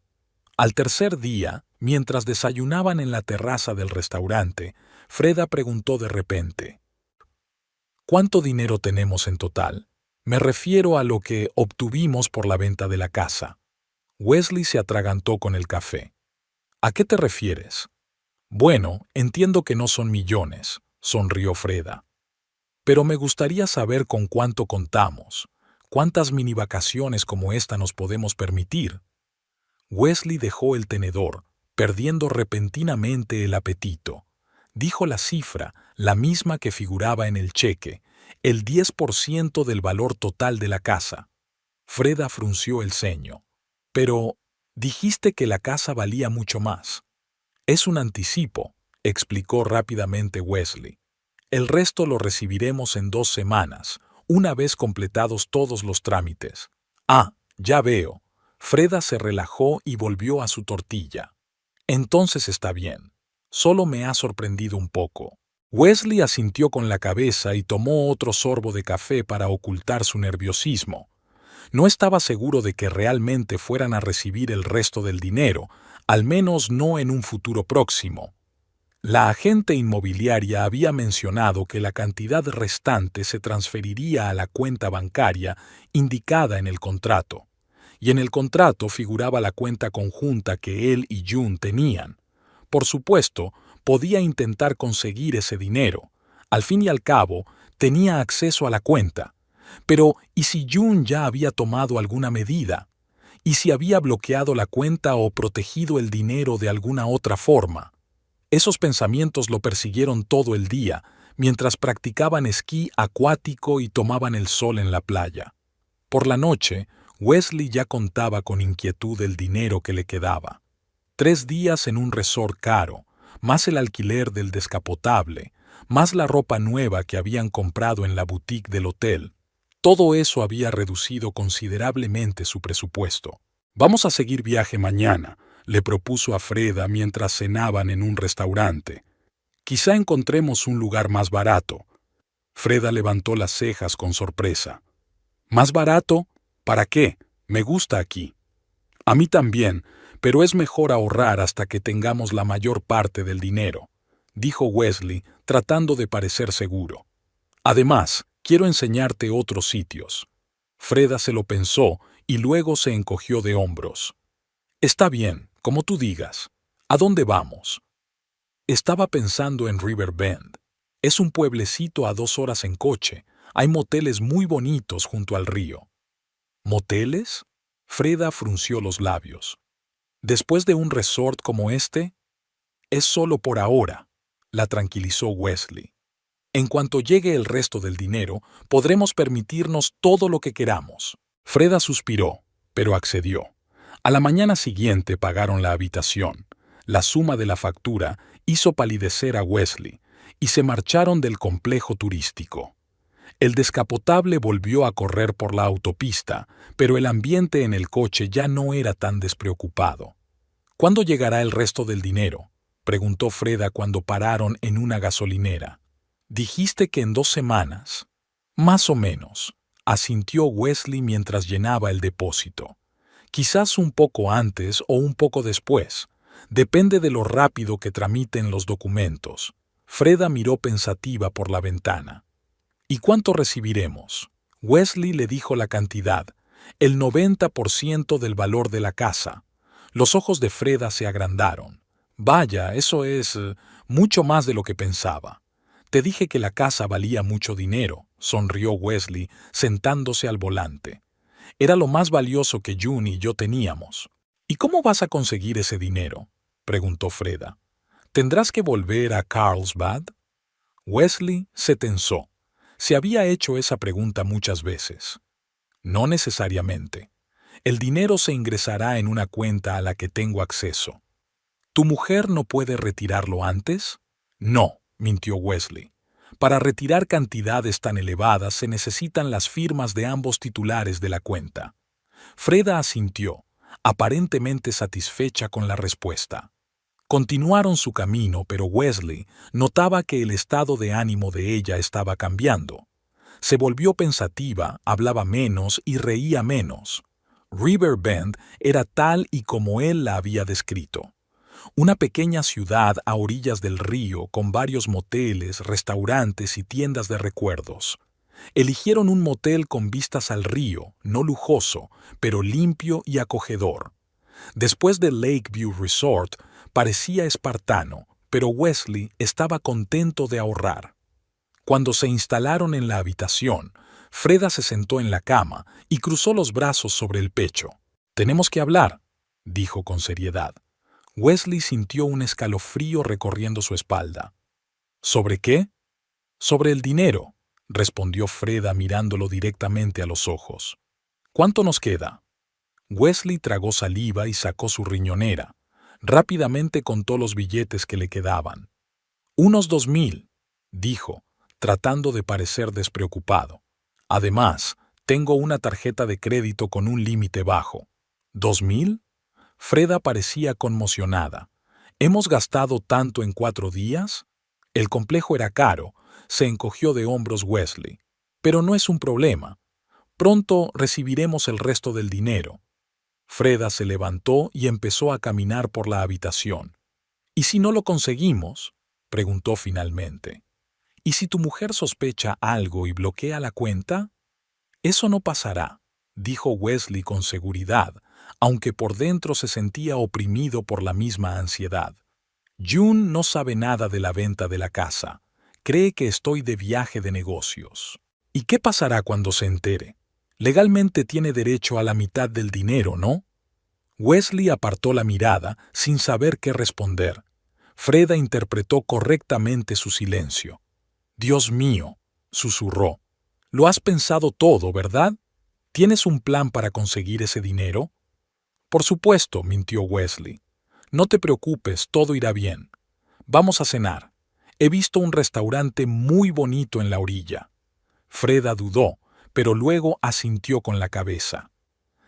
Al tercer día, mientras desayunaban en la terraza del restaurante, Freda preguntó de repente: «¿Cuánto dinero tenemos en total? Me refiero a lo que obtuvimos por la venta de la casa». Wesley se atragantó con el café. «¿A qué te refieres?» «Bueno, entiendo que no son millones», sonrió Freda. «Pero me gustaría saber con cuánto contamos, cuántas mini vacaciones como esta nos podemos permitir». Wesley dejó el tenedor, perdiendo repentinamente el apetito. Dijo la cifra, la misma que figuraba en el cheque, el 10% del valor total de la casa. Freda frunció el ceño. «Pero dijiste que la casa valía mucho más». «Es un anticipo», explicó rápidamente Wesley. «El resto lo recibiremos en 2 semanas, una vez completados todos los trámites». «Ah, ya veo». Freda se relajó y volvió a su tortilla. Entonces está bien. Solo me ha sorprendido un poco. Wesley asintió con la cabeza y tomó otro sorbo de café para ocultar su nerviosismo. No estaba seguro de que realmente fueran a recibir el resto del dinero, al menos no en un futuro próximo. La agente inmobiliaria había mencionado que la cantidad restante se transferiría a la cuenta bancaria indicada en el contrato, y en el contrato figuraba la cuenta conjunta que él y June tenían. Por supuesto, podía intentar conseguir ese dinero. Al fin y al cabo, tenía acceso a la cuenta. Pero, ¿y si June ya había tomado alguna medida? ¿Y si había bloqueado la cuenta o protegido el dinero de alguna otra forma? Esos pensamientos lo persiguieron todo el día, mientras practicaban esquí acuático y tomaban el sol en la playa. Por la noche, Wesley ya contaba con inquietud el dinero que le quedaba. 3 días en un resort caro, más el alquiler del descapotable, más la ropa nueva que habían comprado en la boutique del hotel. Todo eso había reducido considerablemente su presupuesto. «Vamos a seguir viaje mañana», le propuso a Freda mientras cenaban en un restaurante. «Quizá encontremos un lugar más barato». Freda levantó las cejas con sorpresa. «¿Más barato? ¿Para qué? Me gusta aquí». «A mí también, pero es mejor ahorrar hasta que tengamos la mayor parte del dinero», dijo Wesley, tratando de parecer seguro. «Además, quiero enseñarte otros sitios». Freda se lo pensó y luego se encogió de hombros. «Está bien, como tú digas. ¿A dónde vamos?» Estaba pensando en River Bend. Es un pueblecito a 2 horas en coche. Hay moteles muy bonitos junto al río. ¿Moteles? Freda frunció los labios. ¿Después de un resort como este? Es solo por ahora, la tranquilizó Wesley. En cuanto llegue el resto del dinero, podremos permitirnos todo lo que queramos. Freda suspiró, pero accedió. A la mañana siguiente pagaron la habitación. La suma de la factura hizo palidecer a Wesley y se marcharon del complejo turístico. El descapotable volvió a correr por la autopista, pero el ambiente en el coche ya no era tan despreocupado. «¿Cuándo llegará el resto del dinero?», preguntó Freda cuando pararon en una gasolinera. «Dijiste que en 2 semanas». «Más o menos», asintió Wesley mientras llenaba el depósito. «Quizás un poco antes o un poco después. Depende de lo rápido que tramiten los documentos». Freda miró pensativa por la ventana. «¿Y cuánto recibiremos?». Wesley le dijo la cantidad, el 90% del valor de la casa. Los ojos de Freda se agrandaron. «Vaya, eso es mucho más de lo que pensaba». «Te dije que la casa valía mucho dinero», sonrió Wesley, sentándose al volante. «Era lo más valioso que June y yo teníamos». «¿Y cómo vas a conseguir ese dinero?», preguntó Freda. «¿Tendrás que volver a Carlsbad?». Wesley se tensó. Se había hecho esa pregunta muchas veces. «No necesariamente. El dinero se ingresará en una cuenta a la que tengo acceso». «¿Tu mujer no puede retirarlo antes?». «No», mintió Wesley. «Para retirar cantidades tan elevadas se necesitan las firmas de ambos titulares de la cuenta». Freda asintió, aparentemente satisfecha con la respuesta. Continuaron su camino, pero Wesley notaba que el estado de ánimo de ella estaba cambiando. Se volvió pensativa, hablaba menos y reía menos. River Bend era tal y como él la había descrito. Una pequeña ciudad a orillas del río con varios moteles, restaurantes y tiendas de recuerdos. Eligieron un motel con vistas al río, no lujoso, pero limpio y acogedor. Después del Lakeview Resort, parecía espartano, pero Wesley estaba contento de ahorrar. Cuando se instalaron en la habitación, Freda se sentó en la cama y cruzó los brazos sobre el pecho. «Tenemos que hablar», dijo con seriedad. Wesley sintió un escalofrío recorriendo su espalda. «¿Sobre qué?». «Sobre el dinero», respondió Freda mirándolo directamente a los ojos. «¿Cuánto nos queda?». Wesley tragó saliva y sacó su riñonera. Rápidamente contó los billetes que le quedaban. «Unos 2,000», dijo, tratando de parecer despreocupado. «Además, tengo una tarjeta de crédito con un límite bajo». «¿2,000?». Freda parecía conmocionada. ¿Hemos gastado tanto en 4 días? El complejo era caro, se encogió de hombros Wesley. Pero no es un problema. Pronto recibiremos el resto del dinero. Freda se levantó y empezó a caminar por la habitación. ¿Y si no lo conseguimos?, preguntó finalmente. ¿Y si tu mujer sospecha algo y bloquea la cuenta? Eso no pasará, dijo Wesley con seguridad, aunque por dentro se sentía oprimido por la misma ansiedad. June no sabe nada de la venta de la casa. Cree que estoy de viaje de negocios. ¿Y qué pasará cuando se entere? Legalmente tiene derecho a la mitad del dinero, ¿no? Wesley apartó la mirada sin saber qué responder. Freda interpretó correctamente su silencio. «Dios mío», susurró. «Lo has pensado todo, ¿verdad? ¿Tienes un plan para conseguir ese dinero?» «Por supuesto», mintió Wesley. «No te preocupes, todo irá bien. Vamos a cenar. He visto un restaurante muy bonito en la orilla». Freda dudó, pero luego asintió con la cabeza.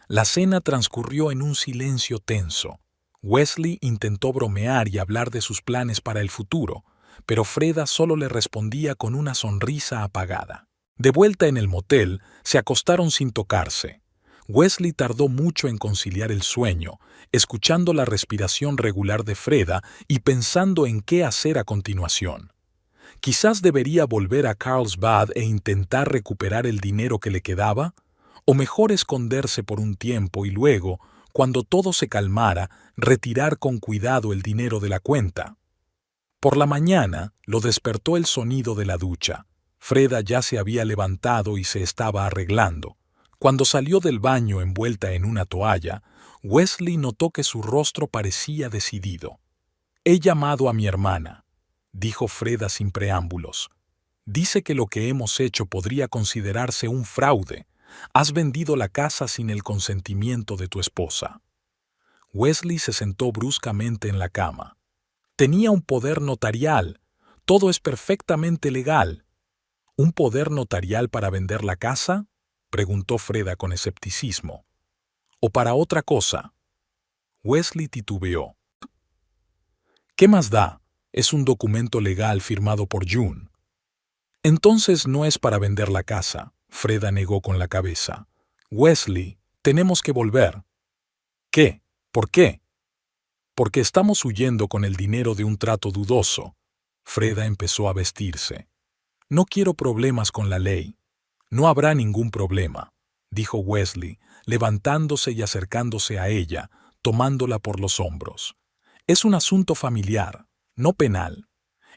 La cena transcurrió en un silencio tenso. Wesley intentó bromear y hablar de sus planes para el futuro, pero Freda solo le respondía con una sonrisa apagada. De vuelta en el motel, se acostaron sin tocarse. Wesley tardó mucho en conciliar el sueño, escuchando la respiración regular de Freda y pensando en qué hacer a continuación. Quizás debería volver a Carlsbad e intentar recuperar el dinero que le quedaba, o mejor esconderse por un tiempo y luego, cuando todo se calmara, retirar con cuidado el dinero de la cuenta. Por la mañana lo despertó el sonido de la ducha. Freda ya se había levantado y se estaba arreglando. Cuando salió del baño envuelta en una toalla, Wesley notó que su rostro parecía decidido. «He llamado a mi hermana», dijo Freda sin preámbulos. «Dice que lo que hemos hecho podría considerarse un fraude. Has vendido la casa sin el consentimiento de tu esposa». Wesley se sentó bruscamente en la cama. «Tenía un poder notarial. Todo es perfectamente legal». «¿Un poder notarial para vender la casa?», preguntó Freda con escepticismo. «¿O para otra cosa?». Wesley titubeó. «¿Qué más da? Es un documento legal firmado por June». «Entonces no es para vender la casa», Freda negó con la cabeza. «Wesley, tenemos que volver». «¿Qué? ¿Por qué?» «Porque estamos huyendo con el dinero de un trato dudoso». Freda empezó a vestirse. «No quiero problemas con la ley». «No habrá ningún problema», dijo Wesley, levantándose y acercándose a ella, tomándola por los hombros. «Es un asunto familiar, no penal.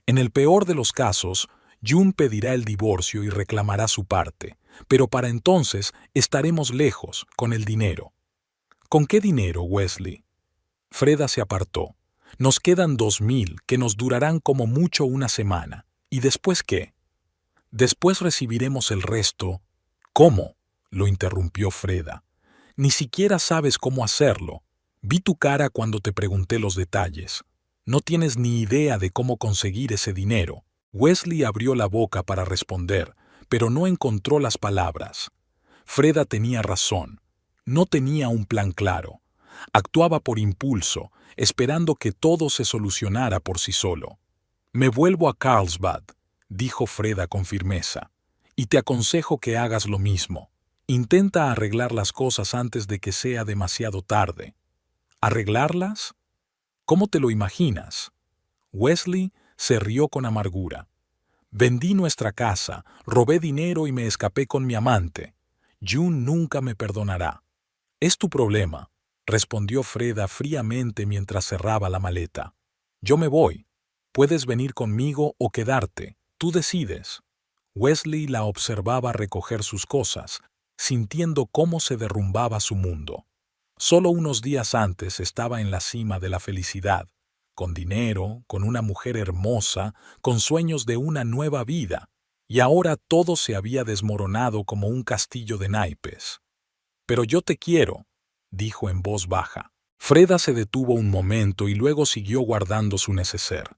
En el peor de los casos, June pedirá el divorcio y reclamará su parte, pero para entonces estaremos lejos, con el dinero». «¿Con qué dinero, Wesley?» Freda se apartó. «Nos quedan 2,000 que nos durarán como mucho una semana. ¿Y después qué?» «Después recibiremos el resto». «¿Cómo?», lo interrumpió Freda. «Ni siquiera sabes cómo hacerlo. Vi tu cara cuando te pregunté los detalles. No tienes ni idea de cómo conseguir ese dinero». Wesley abrió la boca para responder, pero no encontró las palabras. Freda tenía razón. No tenía un plan claro. Actuaba por impulso, esperando que todo se solucionara por sí solo. «Me vuelvo a Carlsbad», dijo Freda con firmeza, «y te aconsejo que hagas lo mismo. Intenta arreglar las cosas antes de que sea demasiado tarde». «¿Arreglarlas? ¿Cómo te lo imaginas?» Wesley se rió con amargura. «Vendí nuestra casa, robé dinero y me escapé con mi amante. June nunca me perdonará». «Es tu problema», respondió Freda fríamente mientras cerraba la maleta. «Yo me voy. Puedes venir conmigo o quedarte. Tú decides». Wesley la observaba recoger sus cosas, sintiendo cómo se derrumbaba su mundo. Solo unos días antes estaba en la cima de la felicidad, con dinero, con una mujer hermosa, con sueños de una nueva vida, y ahora todo se había desmoronado como un castillo de naipes. «Pero yo te quiero», dijo en voz baja. Freda se detuvo un momento y luego siguió guardando su neceser.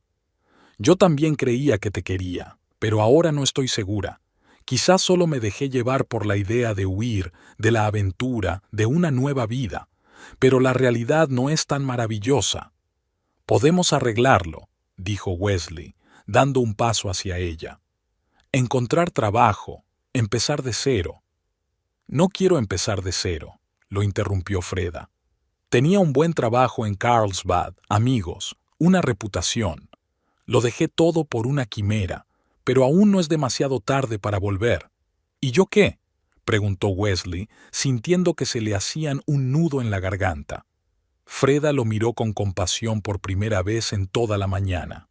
«Yo también creía que te quería, pero ahora no estoy segura. Quizás solo me dejé llevar por la idea de huir, de la aventura, de una nueva vida. Pero la realidad no es tan maravillosa». Podemos arreglarlo, dijo Wesley, dando un paso hacia ella. Encontrar trabajo, empezar de cero. No quiero empezar de cero, lo interrumpió Freda. Tenía un buen trabajo en Carlsbad, amigos, una reputación. Lo dejé todo por una quimera, pero aún no es demasiado tarde para volver. ¿Y yo qué?, preguntó Wesley, sintiendo que se le hacían un nudo en la garganta. Freda lo miró con compasión por primera vez en toda la mañana.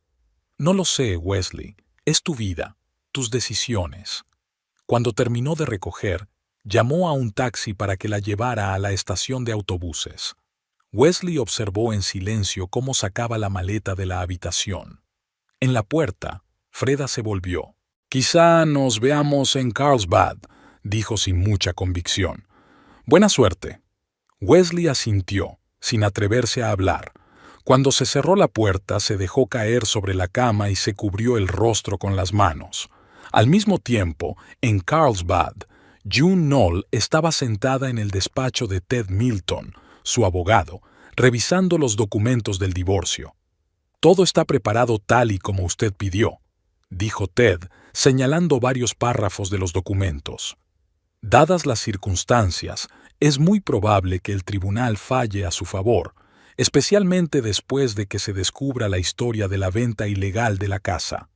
No lo sé, Wesley, es tu vida, tus decisiones. Cuando terminó de recoger, llamó a un taxi para que la llevara a la estación de autobuses. Wesley observó en silencio cómo sacaba la maleta de la habitación. En la puerta, Freda se volvió. «Quizá nos veamos en Carlsbad», dijo sin mucha convicción. «Buena suerte». Wesley asintió, sin atreverse a hablar. Cuando se cerró la puerta, se dejó caer sobre la cama y se cubrió el rostro con las manos. Al mismo tiempo, en Carlsbad, June Knoll estaba sentada en el despacho de Ted Milton, su abogado, revisando los documentos del divorcio. «Todo está preparado tal y como usted pidió», dijo Ted, señalando varios párrafos de los documentos. «Dadas las circunstancias, es muy probable que el tribunal falle a su favor, especialmente después de que se descubra la historia de la venta ilegal de la casa».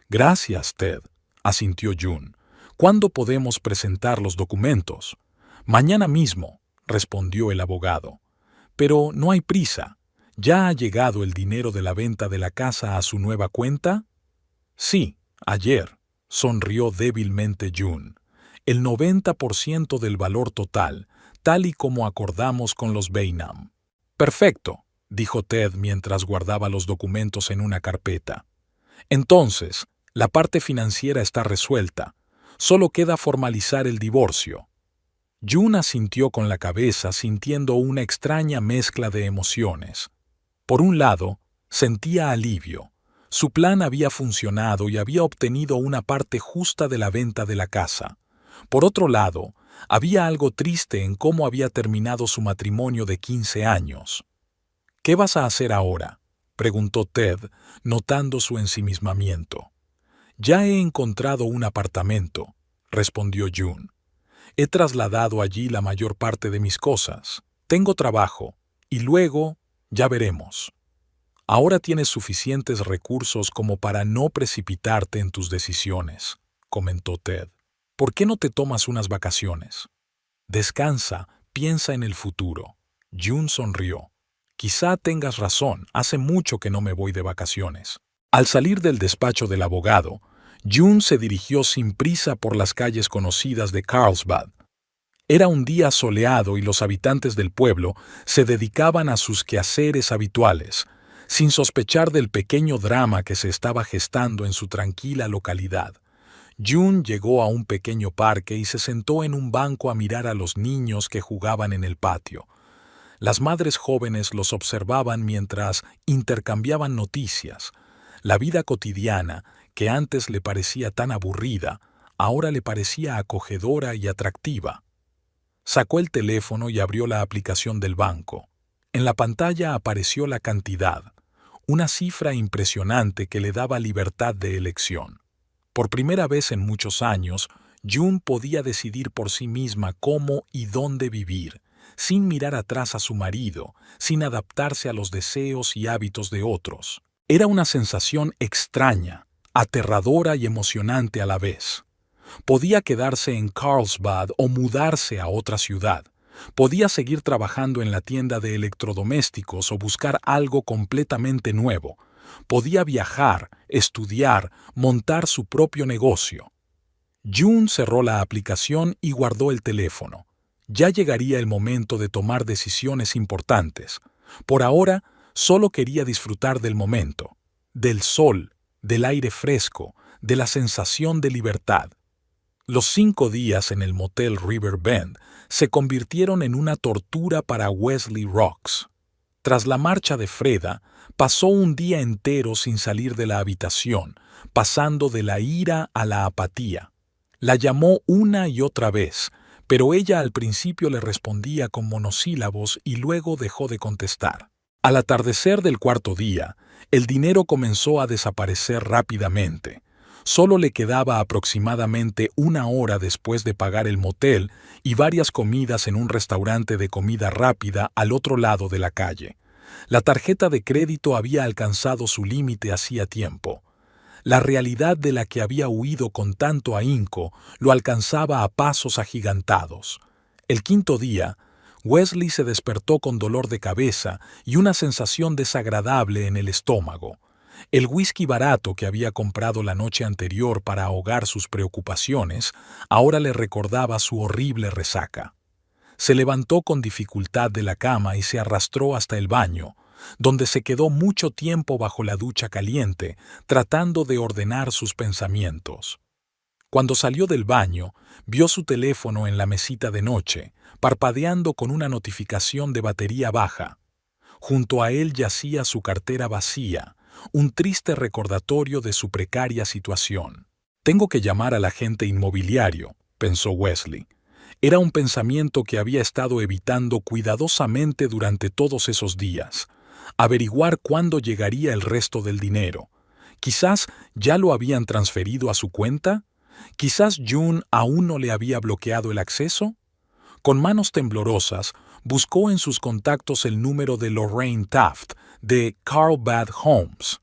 «Gracias, Ted», asintió June. «¿Cuándo podemos presentar los documentos?» «Mañana mismo», respondió el abogado. «Pero no hay prisa. ¿Ya ha llegado el dinero de la venta de la casa a su nueva cuenta?» «Sí, ayer», sonrió débilmente June. «El 90% del valor total, tal y como acordamos con los Bainham». «Perfecto», dijo Ted mientras guardaba los documentos en una carpeta. «Entonces, la parte financiera está resuelta. Solo queda formalizar el divorcio». June asintió con la cabeza, sintiendo una extraña mezcla de emociones. Por un lado, sentía alivio. Su plan había funcionado y había obtenido una parte justa de la venta de la casa. Por otro lado, había algo triste en cómo había terminado su matrimonio de 15 años. «¿Qué vas a hacer ahora?», preguntó Ted, notando su ensimismamiento. «Ya he encontrado un apartamento», respondió June. «He trasladado allí la mayor parte de mis cosas. Tengo trabajo, y luego ya veremos». «Ahora tienes suficientes recursos como para no precipitarte en tus decisiones», comentó Ted. «¿Por qué no te tomas unas vacaciones? Descansa, piensa en el futuro». June sonrió. «Quizá tengas razón, hace mucho que no me voy de vacaciones». Al salir del despacho del abogado, June se dirigió sin prisa por las calles conocidas de Carlsbad. Era un día soleado y los habitantes del pueblo se dedicaban a sus quehaceres habituales, sin sospechar del pequeño drama que se estaba gestando en su tranquila localidad. June llegó a un pequeño parque y se sentó en un banco a mirar a los niños que jugaban en el patio. Las madres jóvenes los observaban mientras intercambiaban noticias. La vida cotidiana, que antes le parecía tan aburrida, ahora le parecía acogedora y atractiva. Sacó el teléfono y abrió la aplicación del banco. En la pantalla apareció la cantidad, una cifra impresionante que le daba libertad de elección. Por primera vez en muchos años, June podía decidir por sí misma cómo y dónde vivir, sin mirar atrás a su marido, sin adaptarse a los deseos y hábitos de otros. Era una sensación extraña, aterradora y emocionante a la vez. Podía quedarse en Carlsbad o mudarse a otra ciudad. Podía seguir trabajando en la tienda de electrodomésticos o buscar algo completamente nuevo. Podía viajar, estudiar, montar su propio negocio. June cerró la aplicación y guardó el teléfono. Ya llegaría el momento de tomar decisiones importantes. Por ahora, solo quería disfrutar del momento, del sol, del aire fresco, de la sensación de libertad. Los 5 días en el motel River Bend se convirtieron en una tortura para Wesley Rocks. Tras la marcha de Freda, pasó un día entero sin salir de la habitación, pasando de la ira a la apatía. La llamó una y otra vez, pero ella al principio le respondía con monosílabos y luego dejó de contestar. Al atardecer del cuarto día, el dinero comenzó a desaparecer rápidamente. Solo le quedaba aproximadamente una hora después de pagar el motel y varias comidas en un restaurante de comida rápida al otro lado de la calle. La tarjeta de crédito había alcanzado su límite hacía tiempo. La realidad de la que había huido con tanto ahínco lo alcanzaba a pasos agigantados. El quinto día, Wesley se despertó con dolor de cabeza y una sensación desagradable en el estómago. El whisky barato que había comprado la noche anterior para ahogar sus preocupaciones ahora le recordaba su horrible resaca. Se levantó con dificultad de la cama y se arrastró hasta el baño, donde se quedó mucho tiempo bajo la ducha caliente, tratando de ordenar sus pensamientos. Cuando salió del baño, vio su teléfono en la mesita de noche, parpadeando con una notificación de batería baja. Junto a él yacía su cartera vacía, un triste recordatorio de su precaria situación. Tengo que llamar al agente inmobiliario, pensó Wesley. Era un pensamiento que había estado evitando cuidadosamente durante todos esos días. Averiguar cuándo llegaría el resto del dinero. Quizás ya lo habían transferido a su cuenta. Quizás June aún no le había bloqueado el acceso. Con manos temblorosas, buscó en sus contactos el número de Lorraine Taft, de Carlbad Homes.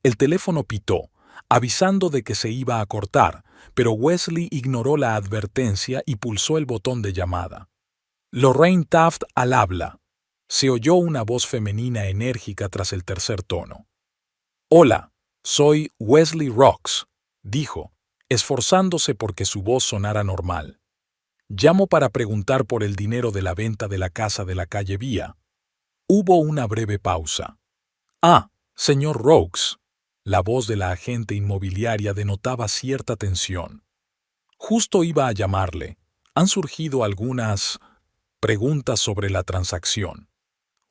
El teléfono pitó, avisando de que se iba a cortar, pero Wesley ignoró la advertencia y pulsó el botón de llamada. Lorraine Taft al habla. Se oyó una voz femenina enérgica tras el tercer tono. «Hola, soy Wesley Rocks», dijo, esforzándose porque su voz sonara normal. «Llamo para preguntar por el dinero de la venta de la casa de la calle Vía». Hubo una breve pausa. «Ah, señor Rocks». La voz de la agente inmobiliaria denotaba cierta tensión. «Justo iba a llamarle. Han surgido algunas preguntas sobre la transacción».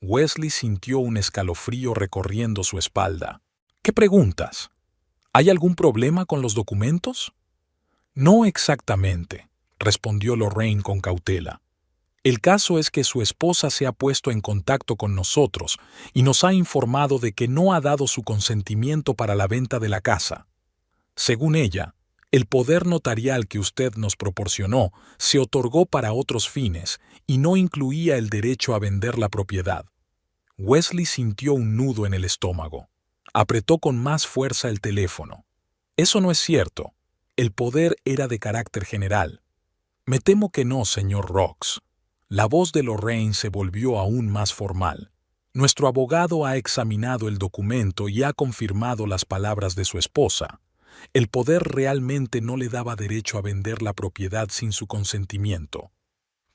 Wesley sintió un escalofrío recorriendo su espalda. «¿Qué preguntas? ¿Hay algún problema con los documentos?» «No exactamente», respondió Lorraine con cautela. «El caso es que su esposa se ha puesto en contacto con nosotros y nos ha informado de que no ha dado su consentimiento para la venta de la casa. Según ella, el poder notarial que usted nos proporcionó se otorgó para otros fines y no incluía el derecho a vender la propiedad». Wesley sintió un nudo en el estómago. Apretó con más fuerza el teléfono. «Eso no es cierto. El poder era de carácter general». «Me temo que no, señor Rocks». La voz de Lorraine se volvió aún más formal. «Nuestro abogado ha examinado el documento y ha confirmado las palabras de su esposa. El poder realmente no le daba derecho a vender la propiedad sin su consentimiento».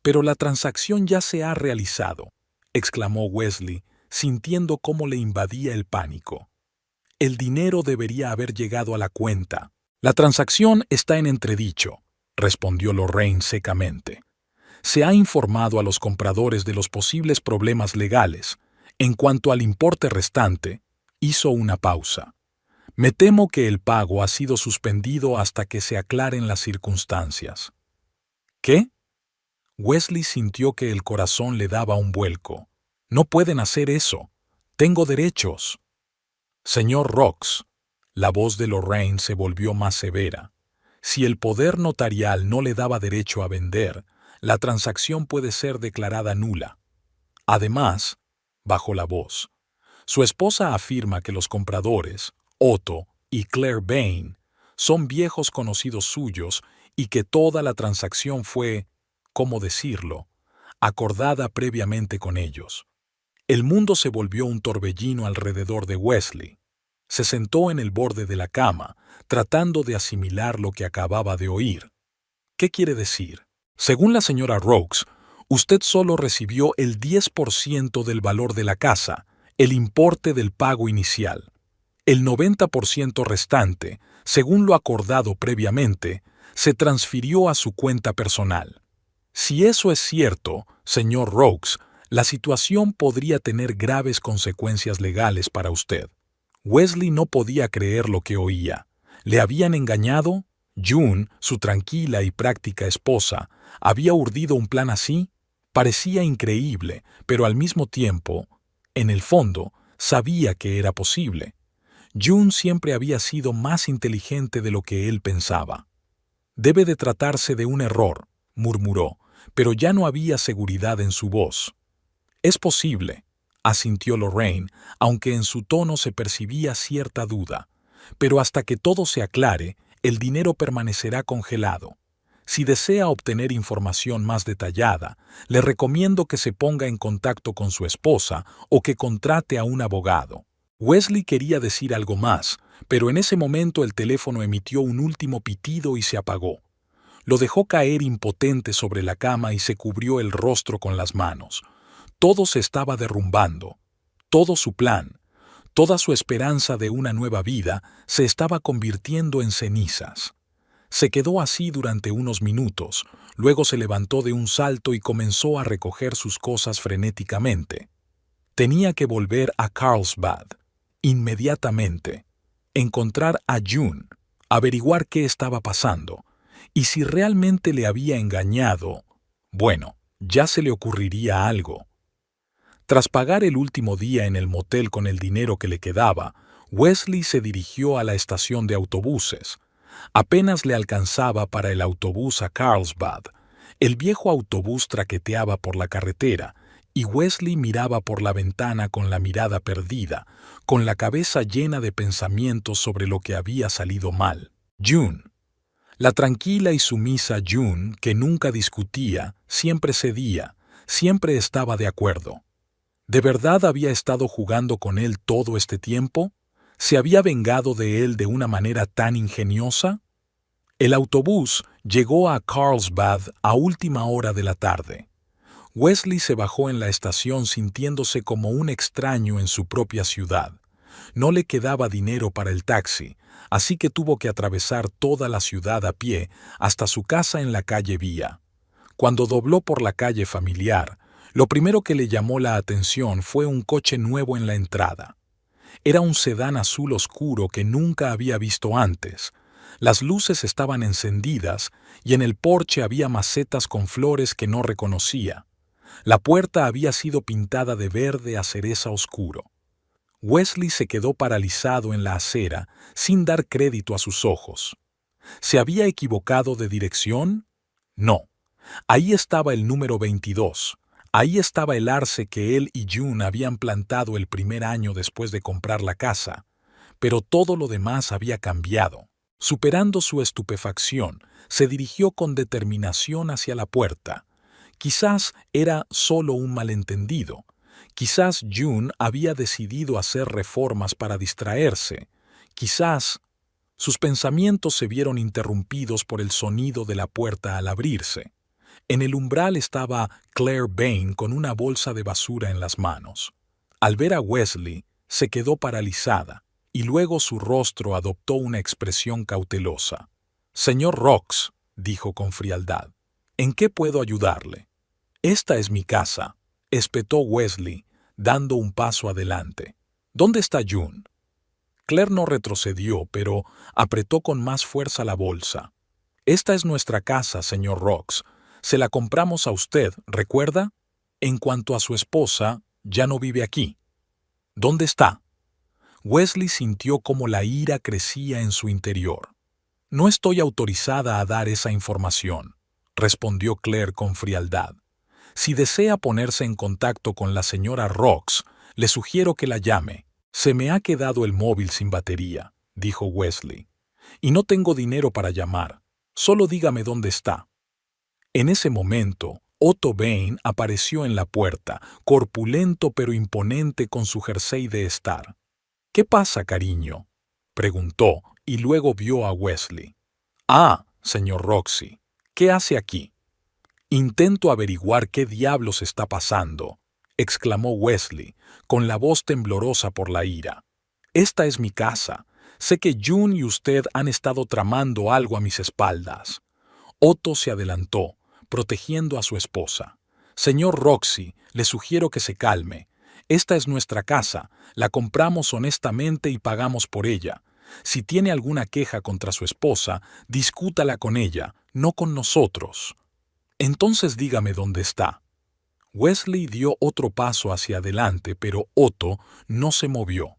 «Pero la transacción ya se ha realizado», exclamó Wesley, sintiendo cómo le invadía el pánico. «El dinero debería haber llegado a la cuenta». «La transacción está en entredicho», respondió Lorraine secamente. «Se ha informado a los compradores de los posibles problemas legales. En cuanto al importe restante», hizo una pausa. «Me temo que el pago ha sido suspendido hasta que se aclaren las circunstancias». «¿Qué?». Wesley sintió que el corazón le daba un vuelco. «No pueden hacer eso. Tengo derechos». «Señor Rocks», la voz de Lorraine se volvió más severa. «Si el poder notarial no le daba derecho a vender, la transacción puede ser declarada nula. Además», bajó la voz, «su esposa afirma que los compradores, Otto y Claire Bain, son viejos conocidos suyos y que toda la transacción fue, ¿cómo decirlo?, acordada previamente con ellos». El mundo se volvió un torbellino alrededor de Wesley. Se sentó en el borde de la cama, tratando de asimilar lo que acababa de oír. «¿Qué quiere decir? Según la señora Rocks, usted solo recibió el 10% del valor de la casa, el importe del pago inicial. El 90% restante, según lo acordado previamente, se transfirió a su cuenta personal. Si eso es cierto, señor Rocks, la situación podría tener graves consecuencias legales para usted». Wesley no podía creer lo que oía. ¿Le habían engañado? June, su tranquila y práctica esposa, ¿había urdido un plan así? Parecía increíble, pero al mismo tiempo, En el fondo, sabía que era posible. June siempre había sido más inteligente de lo que él pensaba. «Debe de tratarse de un error», murmuró, pero ya no había seguridad en su voz. «Es posible», asintió Lorraine, aunque en su tono se percibía cierta duda. «Pero hasta que todo se aclare, el dinero permanecerá congelado. Si desea obtener información más detallada, le recomiendo que se ponga en contacto con su esposa o que contrate a un abogado». Wesley quería decir algo más, pero en ese momento el teléfono emitió un último pitido y se apagó. Lo dejó caer impotente sobre la cama y se cubrió el rostro con las manos. Todo se estaba derrumbando. Todo su plan, toda su esperanza de una nueva vida se estaba convirtiendo en cenizas. Se quedó así durante unos minutos, luego se levantó de un salto y comenzó a recoger sus cosas frenéticamente. Tenía que volver a Carlsbad, inmediatamente, encontrar a June, averiguar qué estaba pasando, y si realmente le había engañado, bueno, ya se le ocurriría algo. Tras pagar el último día en el motel con el dinero que le quedaba, Wesley se dirigió a la estación de autobuses. Apenas le alcanzaba para el autobús a Carlsbad. El viejo autobús traqueteaba por la carretera, y Wesley miraba por la ventana con la mirada perdida, con la cabeza llena de pensamientos sobre lo que había salido mal. June. La tranquila y sumisa June, que nunca discutía, siempre cedía, siempre estaba de acuerdo. ¿De verdad había estado jugando con él todo este tiempo? ¿Se había vengado de él de una manera tan ingeniosa? El autobús llegó a Carlsbad a última hora de la tarde. Wesley se bajó en la estación sintiéndose como un extraño en su propia ciudad. No le quedaba dinero para el taxi, así que tuvo que atravesar toda la ciudad a pie hasta su casa en la calle Vía. Cuando dobló por la calle familiar, lo primero que le llamó la atención fue un coche nuevo en la entrada. Era un sedán azul oscuro que nunca había visto antes. Las luces estaban encendidas y en el porche había macetas con flores que no reconocía. La puerta había sido pintada de verde a cereza oscuro. Wesley se quedó paralizado en la acera, sin dar crédito a sus ojos. ¿Se había equivocado de dirección? No. Ahí estaba el número 22. Ahí estaba el arce que él y June habían plantado el primer año después de comprar la casa. Pero todo lo demás había cambiado. Superando su estupefacción, se dirigió con determinación hacia la puerta. Quizás era solo un malentendido. Quizás June había decidido hacer reformas para distraerse. Quizás sus pensamientos se vieron interrumpidos por el sonido de la puerta al abrirse. En el umbral estaba Claire Bain con una bolsa de basura en las manos. Al ver a Wesley, se quedó paralizada, y luego su rostro adoptó una expresión cautelosa. «Señor Rocks», dijo con frialdad, «¿en qué puedo ayudarle?» «Esta es mi casa», espetó Wesley, dando un paso adelante. «¿Dónde está June?» Claire no retrocedió, pero apretó con más fuerza la bolsa. «Esta es nuestra casa, señor Rocks. Se la compramos a usted, ¿recuerda? En cuanto a su esposa, ya no vive aquí». «¿Dónde está?» Wesley sintió cómo la ira crecía en su interior. «No estoy autorizada a dar esa información», respondió Claire con frialdad. «Si desea ponerse en contacto con la señora Rocks, le sugiero que la llame». «Se me ha quedado el móvil sin batería», dijo Wesley. «Y no tengo dinero para llamar. Solo dígame dónde está». En ese momento, Otto Bain apareció en la puerta, corpulento pero imponente con su jersey de estar. «¿Qué pasa, cariño?», preguntó, y luego vio a Wesley. «Ah, señor Roxy, ¿qué hace aquí?» «Intento averiguar qué diablos está pasando», exclamó Wesley, con la voz temblorosa por la ira. «Esta es mi casa. Sé que June y usted han estado tramando algo a mis espaldas». Otto se adelantó, protegiendo a su esposa. «Señor Roxy, le sugiero que se calme. Esta es nuestra casa, la compramos honestamente y pagamos por ella. Si tiene alguna queja contra su esposa, discútala con ella, no con nosotros». «Entonces dígame dónde está». Wesley dio otro paso hacia adelante, pero Otto no se movió.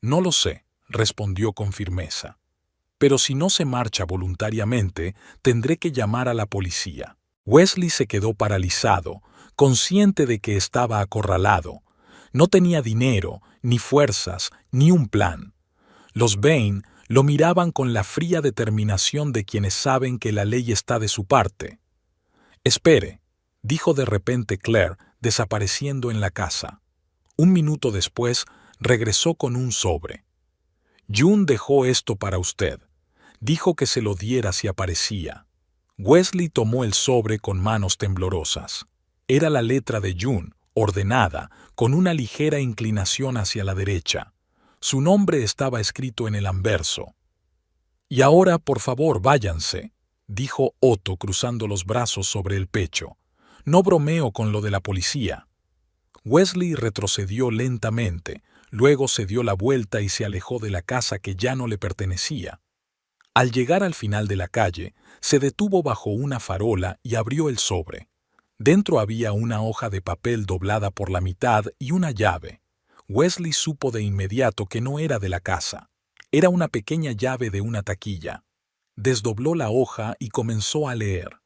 No lo sé, respondió con firmeza. Pero si no se marcha voluntariamente, tendré que llamar a la policía. Wesley se quedó paralizado, consciente de que estaba acorralado. No tenía dinero, ni fuerzas, ni un plan. Los Bain lo miraban con la fría determinación de quienes saben que la ley está de su parte. «Espere», dijo de repente Claire, desapareciendo en la casa. Un minuto después, regresó con un sobre. «June dejó esto para usted. Dijo que se lo diera si aparecía». Wesley tomó el sobre con manos temblorosas. Era la letra de June, ordenada, con una ligera inclinación hacia la derecha. Su nombre estaba escrito en el anverso. «Y ahora, por favor, váyanse», dijo Otto cruzando los brazos sobre el pecho. «No bromeo con lo de la policía». Wesley retrocedió lentamente, luego se dio la vuelta y se alejó de la casa que ya no le pertenecía. Al llegar al final de la calle, se detuvo bajo una farola y abrió el sobre. Dentro había una hoja de papel doblada por la mitad y una llave. Wesley supo de inmediato que no era de la casa. Era una pequeña llave de una taquilla. Desdobló la hoja y comenzó a leer.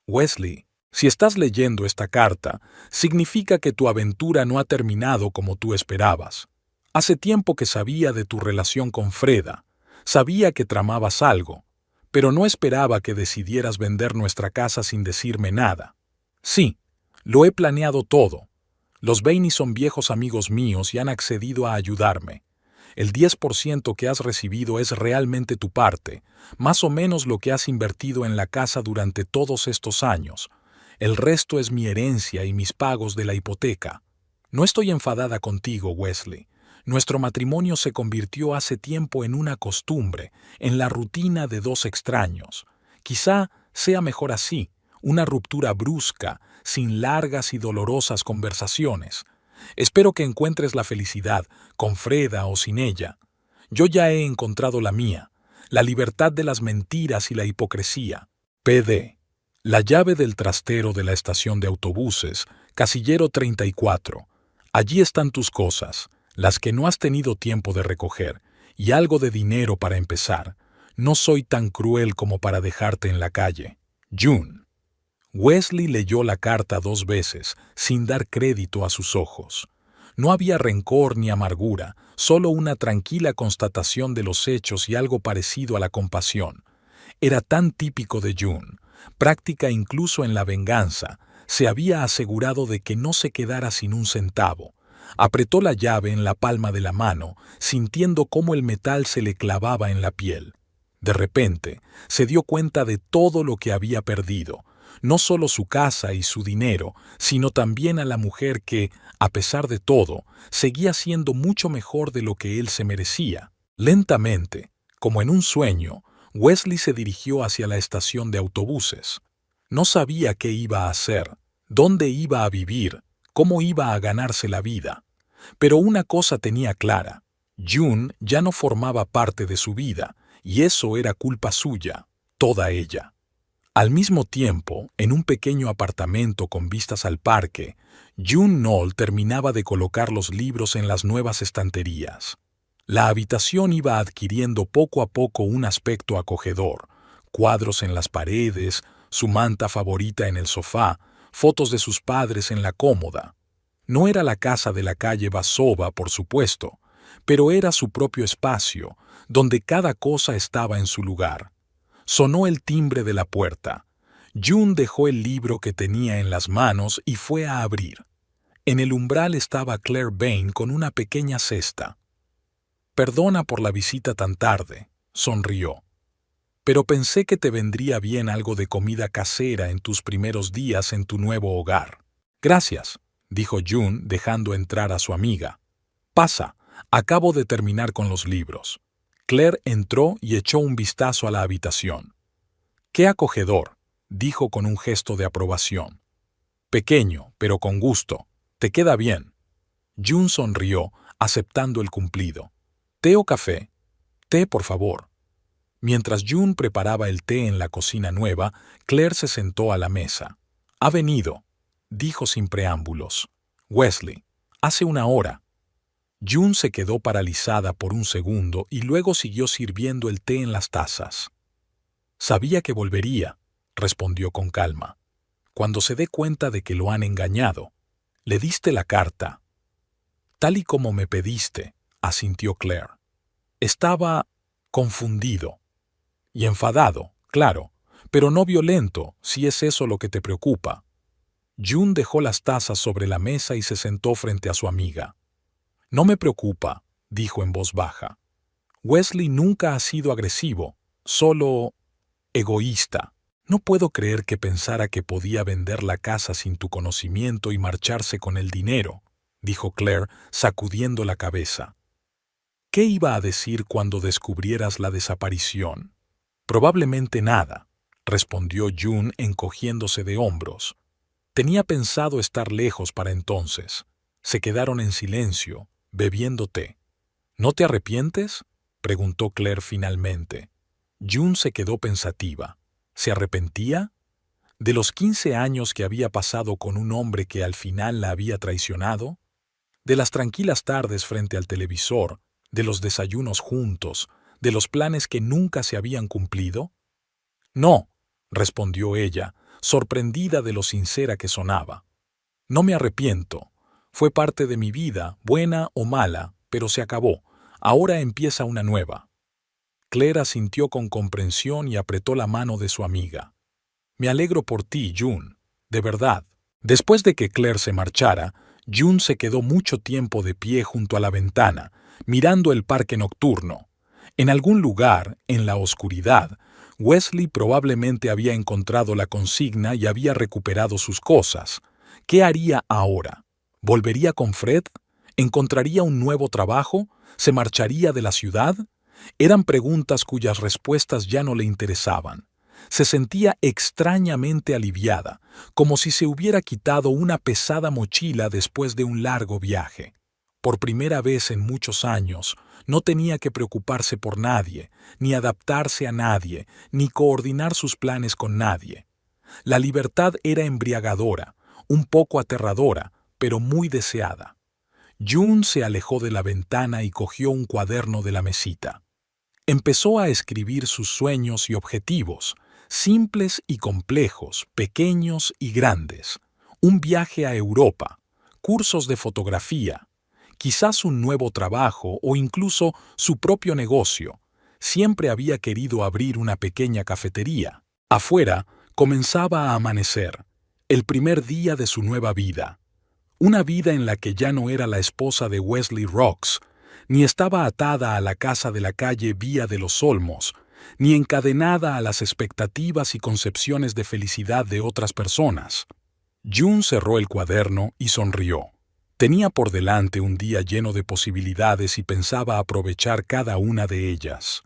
«Wesley, si estás leyendo esta carta, significa que tu aventura no ha terminado como tú esperabas. Hace tiempo que sabía de tu relación con Freda. Sabía que tramabas algo, pero no esperaba que decidieras vender nuestra casa sin decirme nada. Sí, lo he planeado todo. Los Bainey son viejos amigos míos y han accedido a ayudarme. El 10% que has recibido es realmente tu parte, más o menos lo que has invertido en la casa durante todos estos años. El resto es mi herencia y mis pagos de la hipoteca. No estoy enfadada contigo, Wesley. Nuestro matrimonio se convirtió hace tiempo en una costumbre, en la rutina de dos extraños. Quizá sea mejor así, una ruptura brusca, sin largas y dolorosas conversaciones. Espero que encuentres la felicidad, con Freda o sin ella. Yo ya he encontrado la mía, la libertad de las mentiras y la hipocresía. PD. La llave del trastero de la estación de autobuses, casillero 34. Allí están tus cosas, las que no has tenido tiempo de recoger, y algo de dinero para empezar. No soy tan cruel como para dejarte en la calle. June. Wesley leyó la carta 2 veces, sin dar crédito a sus ojos. No había rencor ni amargura, solo una tranquila constatación de los hechos y algo parecido a la compasión. Era tan típico de June, práctica incluso en la venganza. Se había asegurado de que no se quedara sin un centavo. Apretó la llave en la palma de la mano, sintiendo cómo el metal se le clavaba en la piel. De repente, se dio cuenta de todo lo que había perdido. No solo su casa y su dinero, sino también a la mujer que, a pesar de todo, seguía siendo mucho mejor de lo que él se merecía. Lentamente, como en un sueño, Wesley se dirigió hacia la estación de autobuses. No sabía qué iba a hacer, dónde iba a vivir, cómo iba a ganarse la vida. Pero una cosa tenía clara: June ya no formaba parte de su vida, y eso era culpa suya, toda ella. Al mismo tiempo, en un pequeño apartamento con vistas al parque, June Knoll terminaba de colocar los libros en las nuevas estanterías. La habitación iba adquiriendo poco a poco un aspecto acogedor: cuadros en las paredes, su manta favorita en el sofá, fotos de sus padres en la cómoda. No era la casa de la calle Basova, por supuesto, pero era su propio espacio, donde cada cosa estaba en su lugar. Sonó el timbre de la puerta. June dejó el libro que tenía en las manos y fue a abrir. En el umbral estaba Claire Bain con una pequeña cesta. «Perdona por la visita tan tarde», sonrió. «Pero pensé que te vendría bien algo de comida casera en tus primeros días en tu nuevo hogar». «Gracias», dijo June, dejando entrar a su amiga. «Pasa, acabo de terminar con los libros». Claire entró y echó un vistazo a la habitación. «Qué acogedor», dijo con un gesto de aprobación. «Pequeño, pero con gusto. Te queda bien». June sonrió, aceptando el cumplido. «¿Té o café?» «Té, por favor». Mientras June preparaba el té en la cocina nueva, Claire se sentó a la mesa. «Ha venido», dijo sin preámbulos. Wesley, hace una hora. June se quedó paralizada por un segundo y luego siguió sirviendo el té en las tazas. Sabía que volvería, respondió con calma. Cuando se dé cuenta de que lo han engañado. Le diste la carta. Tal y como me pediste, asintió Claire. Estaba confundido. Y enfadado, claro, pero no violento, si es eso lo que te preocupa. June dejó las tazas sobre la mesa y se sentó frente a su amiga. No me preocupa, dijo en voz baja. Wesley nunca ha sido agresivo, solo egoísta. No puedo creer que pensara que podía vender la casa sin tu conocimiento y marcharse con el dinero, dijo Claire, sacudiendo la cabeza. ¿Qué iba a decir cuando descubrieras la desaparición? Probablemente nada, respondió June encogiéndose de hombros. Tenía pensado estar lejos para entonces. Se quedaron en silencio, bebiendo té. ¿No te arrepientes?, preguntó Claire finalmente. June se quedó pensativa. ¿Se arrepentía? ¿De los 15 años que había pasado con un hombre que al final la había traicionado? ¿De las tranquilas tardes frente al televisor? ¿De los desayunos juntos? ¿De los planes que nunca se habían cumplido? No, respondió ella, sorprendida de lo sincera que sonaba. No me arrepiento. Fue parte de mi vida, buena o mala, pero se acabó. Ahora empieza una nueva. Claire asintió con comprensión y apretó la mano de su amiga. Me alegro por ti, June, de verdad. Después de que Claire se marchara, June se quedó mucho tiempo de pie junto a la ventana, mirando el parque nocturno. En algún lugar, en la oscuridad, Wesley probablemente había encontrado la consigna y había recuperado sus cosas. ¿Qué haría ahora? ¿Volvería con Fred? ¿Encontraría un nuevo trabajo? ¿Se marcharía de la ciudad? Eran preguntas cuyas respuestas ya no le interesaban. Se sentía extrañamente aliviada, como si se hubiera quitado una pesada mochila después de un largo viaje. Por primera vez en muchos años, no tenía que preocuparse por nadie, ni adaptarse a nadie, ni coordinar sus planes con nadie. La libertad era embriagadora, un poco aterradora, pero muy deseada. June se alejó de la ventana y cogió un cuaderno de la mesita. Empezó a escribir sus sueños y objetivos, simples y complejos, pequeños y grandes. Un viaje a Europa, cursos de fotografía, quizás un nuevo trabajo o incluso su propio negocio. Siempre había querido abrir una pequeña cafetería. Afuera comenzaba a amanecer, el primer día de su nueva vida. Una vida en la que ya no era la esposa de Wesley Rocks, ni estaba atada a la casa de la calle Vía de los Olmos, ni encadenada a las expectativas y concepciones de felicidad de otras personas. June cerró el cuaderno y sonrió. Tenía por delante un día lleno de posibilidades y pensaba aprovechar cada una de ellas.